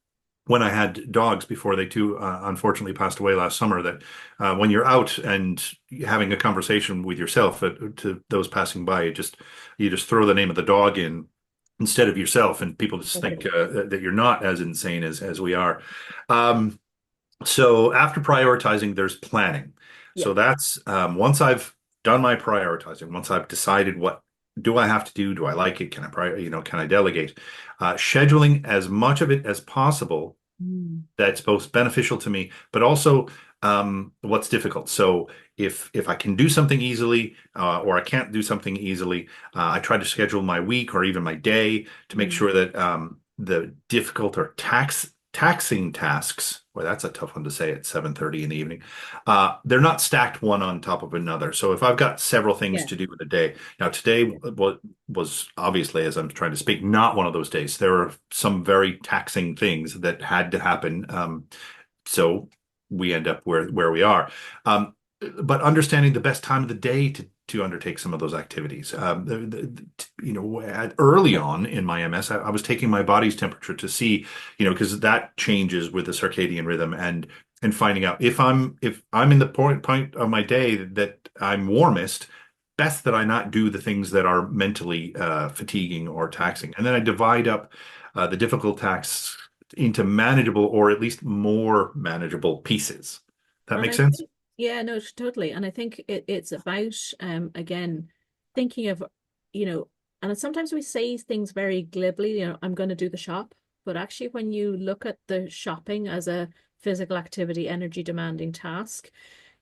[SPEAKER 2] when I had dogs before they too unfortunately passed away last summer, that when you're out and having a conversation with yourself to those passing by, you just throw the name of the dog in instead of yourself, and people just think that you're not as insane as we are. So after prioritizing, there's planning.
[SPEAKER 3] Yeah.
[SPEAKER 2] So that's once I've done my prioritizing, once I've decided what do I have to do, do I like it, can I delegate? Scheduling as much of it as possible that's both beneficial to me, but also what's difficult. So if I can do something easily or I can't do something easily, I try to schedule my week or even my day to make sure that the difficult or taxing tasks, well, that's a tough one to say at 7:30 in the evening. They're not stacked one on top of another. So if I've got several things
[SPEAKER 3] Yeah.
[SPEAKER 2] to do in a day, now today
[SPEAKER 3] Yeah.
[SPEAKER 2] was obviously, as I'm trying to speak, not one of those days. There are some very taxing things that had to happen. So we end up where we are. Um, but understanding the best time of the day to undertake some of those activities. Early on in my MS, I was taking my body's temperature to see, because that changes with the circadian rhythm and finding out if I'm in the point of my day that I'm warmest, best that I not do the things that are mentally fatiguing or taxing. And then I divide up the difficult tasks into manageable or at least more manageable pieces. That
[SPEAKER 3] And
[SPEAKER 2] makes
[SPEAKER 3] I
[SPEAKER 2] sense?
[SPEAKER 3] think, yeah, no, totally. And I think it's about, again, thinking of, you know, and sometimes we say things very glibly, I'm going to do the shop. But actually, when you look at the shopping as a physical activity, energy demanding task,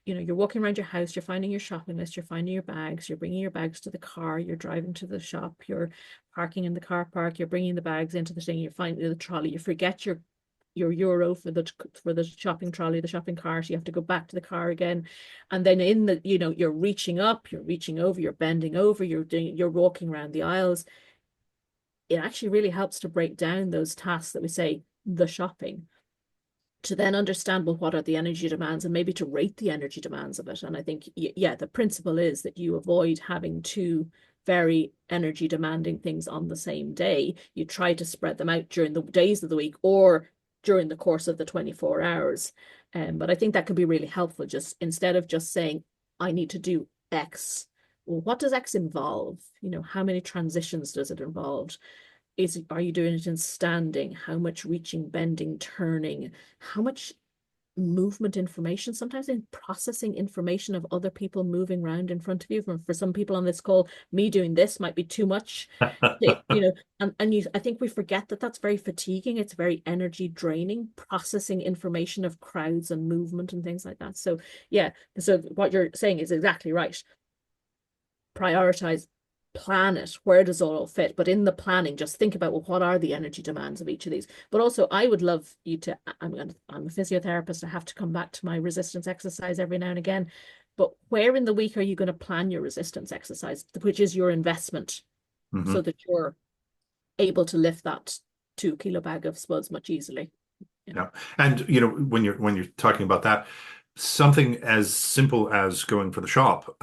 [SPEAKER 3] you're walking around your house, you're finding your shopping list, you're finding your bags, you're bringing your bags to the car, you're driving to the shop, you're parking in the car park, you're bringing the bags into the thing, you're finding the trolley, you forget your euro for the shopping trolley, the shopping cart. You have to go back to the car again, and then you're reaching up, you're reaching over, you're bending over, you're walking around the aisles. It actually really helps to break down those tasks that we say the shopping, to then understand, well, what are the energy demands, and maybe to rate the energy demands of it. And I think, yeah, the principle is that you avoid having two very energy demanding things on the same day. You try to spread them out during the days of the week or during the course of the 24 hours. But I think that could be really helpful, just instead of just saying, I need to do X. Well, what does X involve? How many transitions does it involve? Are you doing it in standing? How much reaching, bending, turning? How much movement information? Sometimes in processing information of other people moving around in front of you. For some people on this call, me doing this might be too much. I think we forget that that's very fatiguing. It's very energy draining, processing information of crowds and movement and things like that. So yeah, so what you're saying is exactly right. Prioritize, plan it, where does it all fit? But in the planning, just think about, well, what are the energy demands of each of these? But also, I would love you to, I'm a physiotherapist. I have to come back to my resistance exercise every now and again. But where in the week are you going to plan your resistance exercise, which is your investment, so
[SPEAKER 2] Mhm.
[SPEAKER 3] that you're able to lift that 2 kilo bag of spuds much easily?
[SPEAKER 2] Yeah. And when you're talking about that, something as simple as going for the shop,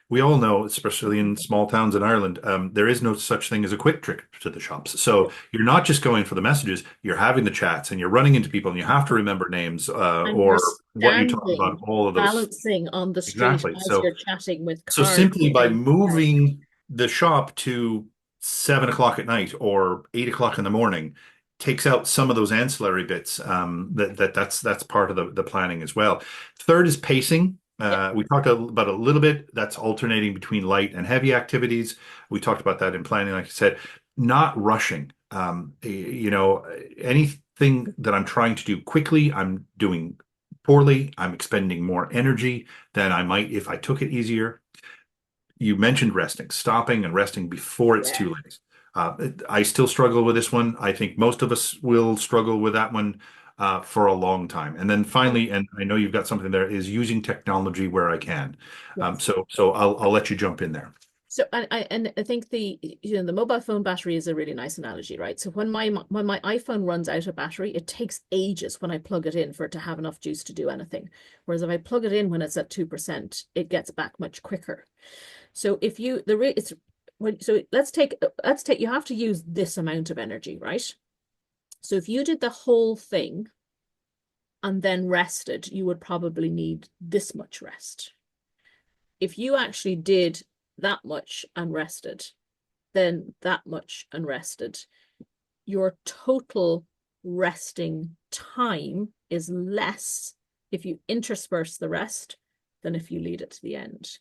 [SPEAKER 2] we all know, especially in small towns in Ireland, there is no such thing as a quick trip to the shops. So you're not just going for the messages, you're having the chats and you're running into people and you have to remember names,
[SPEAKER 3] And you're
[SPEAKER 2] or what you talked about,
[SPEAKER 3] standing,
[SPEAKER 2] all of those.
[SPEAKER 3] balancing on the street
[SPEAKER 2] Exactly.
[SPEAKER 3] as
[SPEAKER 2] So
[SPEAKER 3] you're chatting with
[SPEAKER 2] so
[SPEAKER 3] cars
[SPEAKER 2] simply by
[SPEAKER 3] going by.
[SPEAKER 2] moving the shop to 7 o'clock at night or 8 o'clock in the morning takes out some of those ancillary bits. That's part of the planning as well. Third is pacing.
[SPEAKER 3] Yeah.
[SPEAKER 2] We talked about a little bit. That's alternating between light and heavy activities. We talked about that in planning, like I said, not rushing. Anything that I'm trying to do quickly, I'm doing poorly. I'm expending more energy than I might if I took it easier. You mentioned resting, stopping and resting before it's
[SPEAKER 3] Yeah.
[SPEAKER 2] too late. I still struggle with this one. I think most of us will struggle with that one for a long time. And then
[SPEAKER 3] And
[SPEAKER 2] finally, and I know you've got something there, is using technology where I can.
[SPEAKER 3] yes.
[SPEAKER 2] So I'll let you jump in there.
[SPEAKER 3] So I think the mobile phone battery is a really nice analogy, right? So when my iPhone runs out of battery, it takes ages when I plug it in for it to have enough juice to do anything. Whereas if I plug it in when it's at 2%, it gets back much quicker. So if you the re- it's when so let's take you have to use this amount of energy, right? So if you did the whole thing and then rested, you would probably need this much rest. If you actually did that much and rested, then that much and rested, your total resting time is less if you intersperse the rest than if you lead it to the end.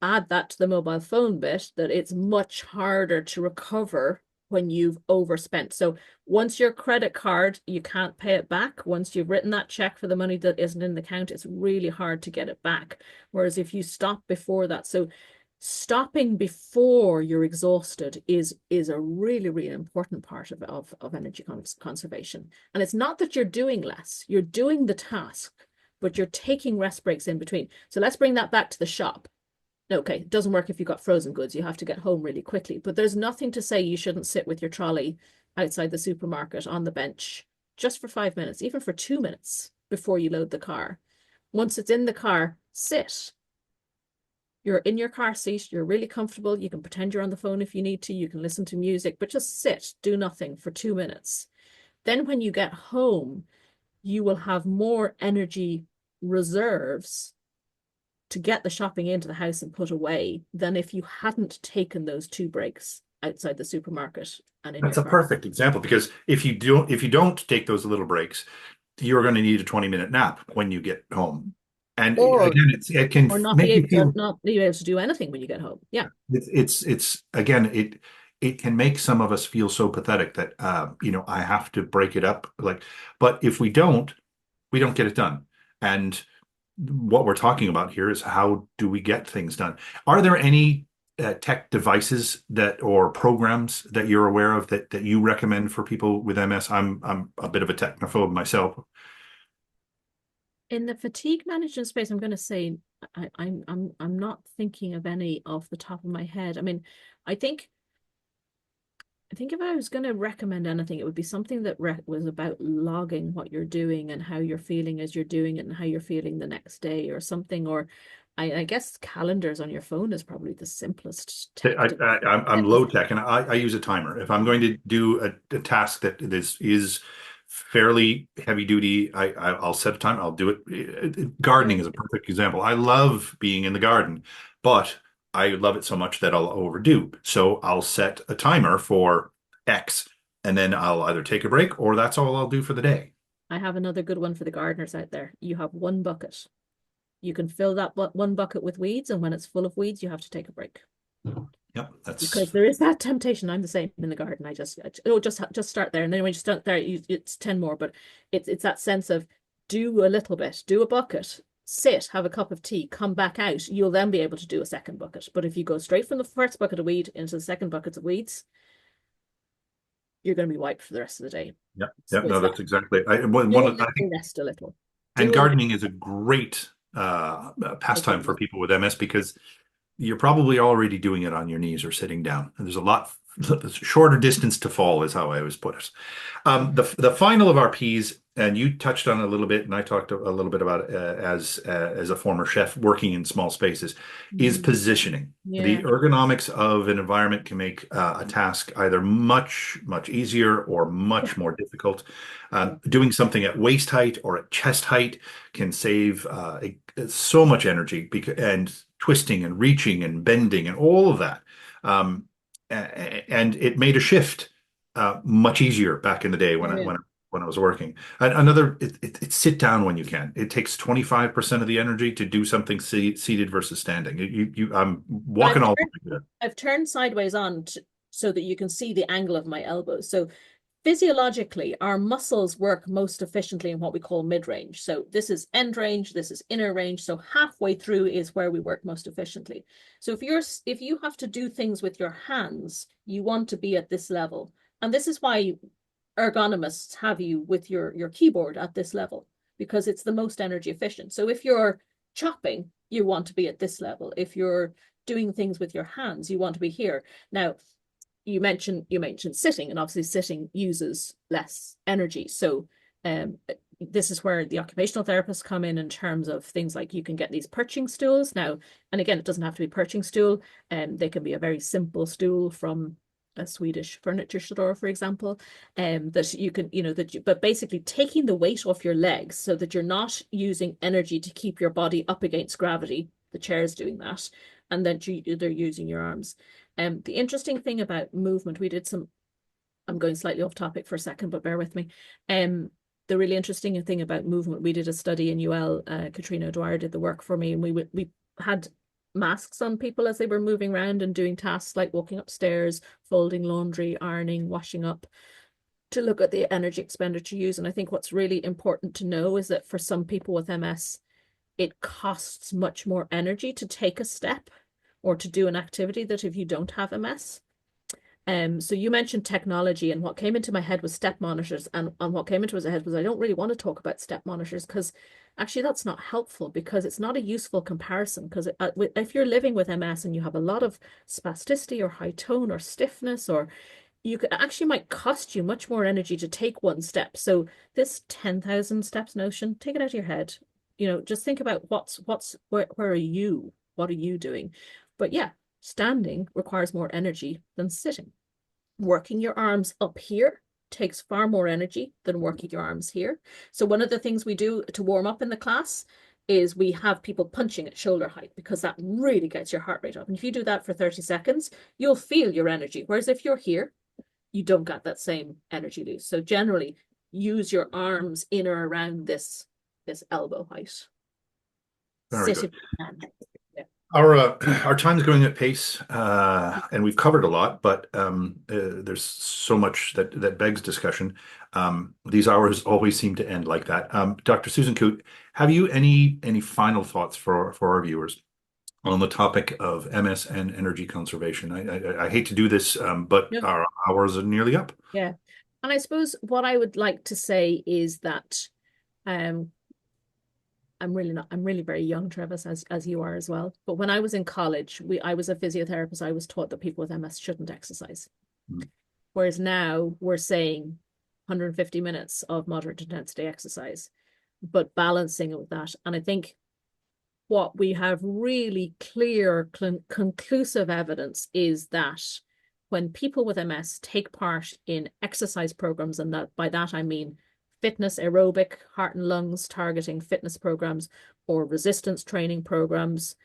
[SPEAKER 3] Add that to the mobile phone bit, that it's much harder to recover when you've overspent. So once your credit card, you can't pay it back. Once you've written that check for the money that isn't in the account, it's really hard to get it back. Whereas if you stop before that, so stopping before you're exhausted is a really, really important part of energy conservation. And it's not that you're doing less, you're doing the task, but you're taking rest breaks in between. So let's bring that back to the shop. Okay, it doesn't work if you've got frozen goods. You have to get home really quickly. But there's nothing to say you shouldn't sit with your trolley outside the supermarket on the bench just for 5 minutes, even for 2 minutes before you load the car. Once it's in the car, sit. You're in your car seat, you're really comfortable. You can pretend you're on the phone if you need to. You can listen to music, but just sit, do nothing for 2 minutes. Then when you get home, you will have more energy reserves to get the shopping into the house and put away than if you hadn't taken those 2 breaks outside the supermarket and in
[SPEAKER 2] That's
[SPEAKER 3] your
[SPEAKER 2] a
[SPEAKER 3] car.
[SPEAKER 2] perfect example, because if you don't take those little breaks, you're going to need a 20-minute nap when you get home. And
[SPEAKER 3] Or
[SPEAKER 2] again, it can
[SPEAKER 3] not be
[SPEAKER 2] make you
[SPEAKER 3] able to
[SPEAKER 2] feel
[SPEAKER 3] not be able to do anything when you get home. Yeah.
[SPEAKER 2] it's again, it can make some of us feel so pathetic that I have to break it up, like, but if we don't get it done. And what we're talking about here is, how do we get things done? Are there any tech devices that or programs that you're aware of that you recommend for people with MS? I'm a bit of a technophobe myself.
[SPEAKER 3] In the fatigue management space, I'm going to say I'm not thinking of any off the top of my head. I mean, I think if I was going to recommend anything, it would be something that was about logging what you're doing and how you're feeling as you're doing it and how you're feeling the next day or something. Or I guess calendars on your phone is probably the simplest tech.
[SPEAKER 2] I'm low tech, and I use a timer. If I'm going to do a task that is fairly heavy duty, I'll set a timer. I'll do it. Gardening is a perfect example. I love being in the garden, but I love it so much that I'll overdo. So I'll set a timer for X, and then I'll either take a break, or that's all I'll do for the day.
[SPEAKER 3] I have another good one for the gardeners out there. You have one bucket. You can fill that one bucket with weeds, and when it's full of weeds, you have to take a break.
[SPEAKER 2] Yep,
[SPEAKER 3] Because
[SPEAKER 2] that's
[SPEAKER 3] there is that temptation. I'm the same in the garden. Just start there, and then when you start there, it's 10 more. But it's that sense of do a little bit, do a bucket, sit, have a cup of tea, come back out. You'll then be able to do a second bucket. But if you go straight from the first bucket of weed into the second bucket of weeds, you're going to be wiped for the rest of the day.
[SPEAKER 2] yep,
[SPEAKER 3] So
[SPEAKER 2] yep. No,
[SPEAKER 3] it's that
[SPEAKER 2] that's exactly.
[SPEAKER 3] do a
[SPEAKER 2] I
[SPEAKER 3] little,
[SPEAKER 2] think,
[SPEAKER 3] rest a little.
[SPEAKER 2] and
[SPEAKER 3] Do a
[SPEAKER 2] gardening is a great pastime for
[SPEAKER 3] little.
[SPEAKER 2] people with MS, because you're probably already doing it on your knees or sitting down. And there's a lot shorter distance to fall, is how I always put it. The final of our P's, and you touched on it a little bit, and I talked a little bit about it as a former chef working in small spaces, is positioning. The
[SPEAKER 3] Yeah.
[SPEAKER 2] ergonomics of an environment can make a task either much, much easier or much more difficult. Doing something at waist height or at chest height can save so much energy, and twisting and reaching and bending and all of that. And it made a shift much easier back in the day when
[SPEAKER 3] Oh,
[SPEAKER 2] I
[SPEAKER 3] yeah.
[SPEAKER 2] when I was working. And another, it's sit down when you can. It takes 25% of the energy to do something seated versus standing. I'm walking all the way.
[SPEAKER 3] I've turned sideways on so that you can see the angle of my elbows. So physiologically, our muscles work most efficiently in what we call mid-range. So this is end range, this is inner range. So halfway through is where we work most efficiently. So if you have to do things with your hands, you want to be at this level. And this is why ergonomists have you with your keyboard at this level, because it's the most energy efficient. So if you're chopping, you want to be at this level. If you're doing things with your hands, you want to be here. Now, you mentioned sitting, and obviously sitting uses less energy. So this is where the occupational therapists come in terms of things like you can get these perching stools now. And again, it doesn't have to be a perching stool. They can be a very simple stool from a Swedish furniture store, for example, that you can, but basically taking the weight off your legs so that you're not using energy to keep your body up against gravity. The chair is doing that, and then they're using your arms. The interesting thing about movement, I'm going slightly off topic for a second, but bear with me. The really interesting thing about movement, we did a study in UL, Katrina Dwyer did the work for me, and we had masks on people as they were moving around and doing tasks like walking upstairs, folding laundry, ironing, washing up, to look at the energy expenditure used. And I think what's really important to know is that for some people with MS, it costs much more energy to take a step, or to do an activity that if you don't have MS. So you mentioned technology, and what came into my head was step monitors, and what came into my head was I don't really want to talk about step monitors because actually that's not helpful because it's not a useful comparison because if you're living with MS and you have a lot of spasticity or high tone or stiffness, or you could actually might cost you much more energy to take one step. So this 10,000 steps notion, take it out of your head. Just think about where are you? What are you doing? But yeah, standing requires more energy than sitting. Working your arms up here takes far more energy than working your arms here. So one of the things we do to warm up in the class is we have people punching at shoulder height because that really gets your heart rate up. And if you do that for 30 seconds, you'll feel your energy. Whereas if you're here, you don't get that same energy loose. So generally use your arms in or around this elbow height.
[SPEAKER 2] Very
[SPEAKER 3] Sit
[SPEAKER 2] good.
[SPEAKER 3] if you can. Yeah.
[SPEAKER 2] Our time's going at pace, and we've covered a lot, but there's so much that begs discussion. These hours always seem to end like that. Dr. Susan Coote, have you any final thoughts for our viewers on the topic of MS and energy conservation? I hate to do this, but
[SPEAKER 3] Yeah.
[SPEAKER 2] our hours are nearly up.
[SPEAKER 3] Yeah. And I suppose what I would like to say is that um, I'm really very young, Travis, as you are as well. But when I was in college, I was a physiotherapist. I was taught that people with MS shouldn't exercise.
[SPEAKER 2] Mm.
[SPEAKER 3] Whereas now we're saying 150 minutes of moderate intensity exercise, but balancing it with that. And I think what we have really clear, conclusive evidence is that when people with MS take part in exercise programs, and that by that I mean fitness, aerobic, heart and lungs targeting fitness programs, or resistance training programs,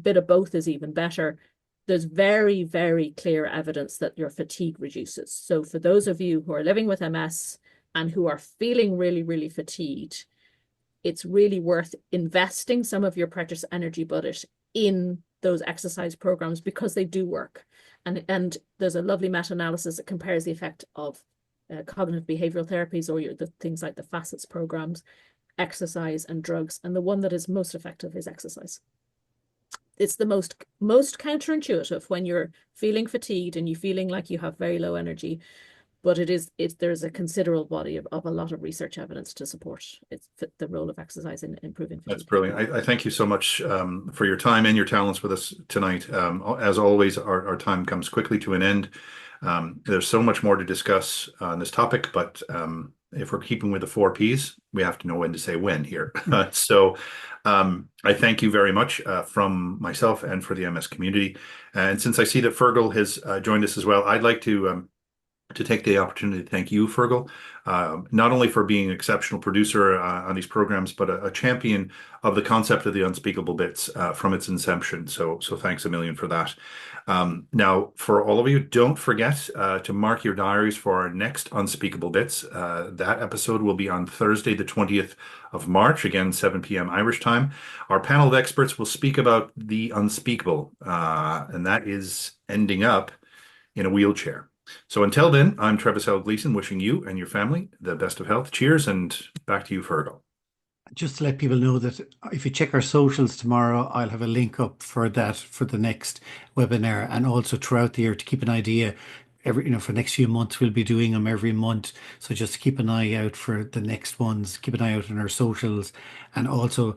[SPEAKER 3] bit of both is even better. There's very, very clear evidence that your fatigue reduces. So for those of you who are living with MS and who are feeling really, really fatigued, it's really worth investing some of your precious energy budget in those exercise programs because they do work. And there's a lovely meta-analysis that compares the effect of cognitive behavioral therapies or the things like the facets programs, exercise and drugs. And the one that is most effective is exercise. It's the most counterintuitive when you're feeling fatigued and you're feeling like you have very low energy, but there's a considerable body of a lot of research evidence to support the role of exercise in improving
[SPEAKER 2] That's
[SPEAKER 3] fatigue.
[SPEAKER 2] brilliant. I thank you so much for your time and your talents with us tonight. As always, our time comes quickly to an end. There's so much more to discuss on this topic, but if we're keeping with the four Ps, we have to know when to say when here. So I thank you very much from myself and for the MS community. And since I see that Fergal has joined us as well, I'd like to take the opportunity to thank you, Fergal, not only for being an exceptional producer on these programs, but a champion of the concept of the unspeakable bits from its inception. So thanks a million for that. Now, for all of you, don't forget to mark your diaries for our next Unspeakable Bits. That episode will be on Thursday, the 20th of March, again, 7 p.m. Irish time. Our panel of experts will speak about the unspeakable, and that is ending up in a wheelchair. So until then, I'm Travis L. Gleason, wishing you and your family the best of health. Cheers, and back to you, Fergal.
[SPEAKER 1] Just to let people know that if you check our socials tomorrow, I'll have a link up for that for the next webinar, and also throughout the year to keep an idea. For the next few months, we'll be doing them every month. So just keep an eye out for the next ones. Keep an eye out on our socials, and also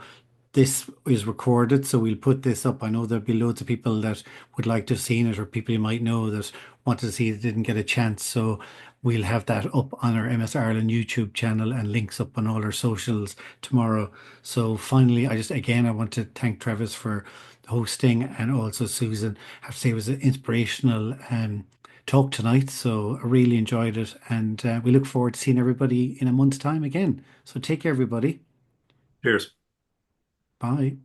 [SPEAKER 1] this is recorded, so we'll put this up. I know there'll be loads of people that would like to have seen it, or people you might know that wanted to see it didn't get a chance. So we'll have that up on our MS Ireland YouTube channel and links up on all our socials tomorrow. So finally, I want to thank Travis for hosting, and also Susan. I have to say it was an inspirational talk tonight. So I really enjoyed it, and we look forward to seeing everybody in a month's time again. So take care, everybody.
[SPEAKER 2] Cheers.
[SPEAKER 1] Bye.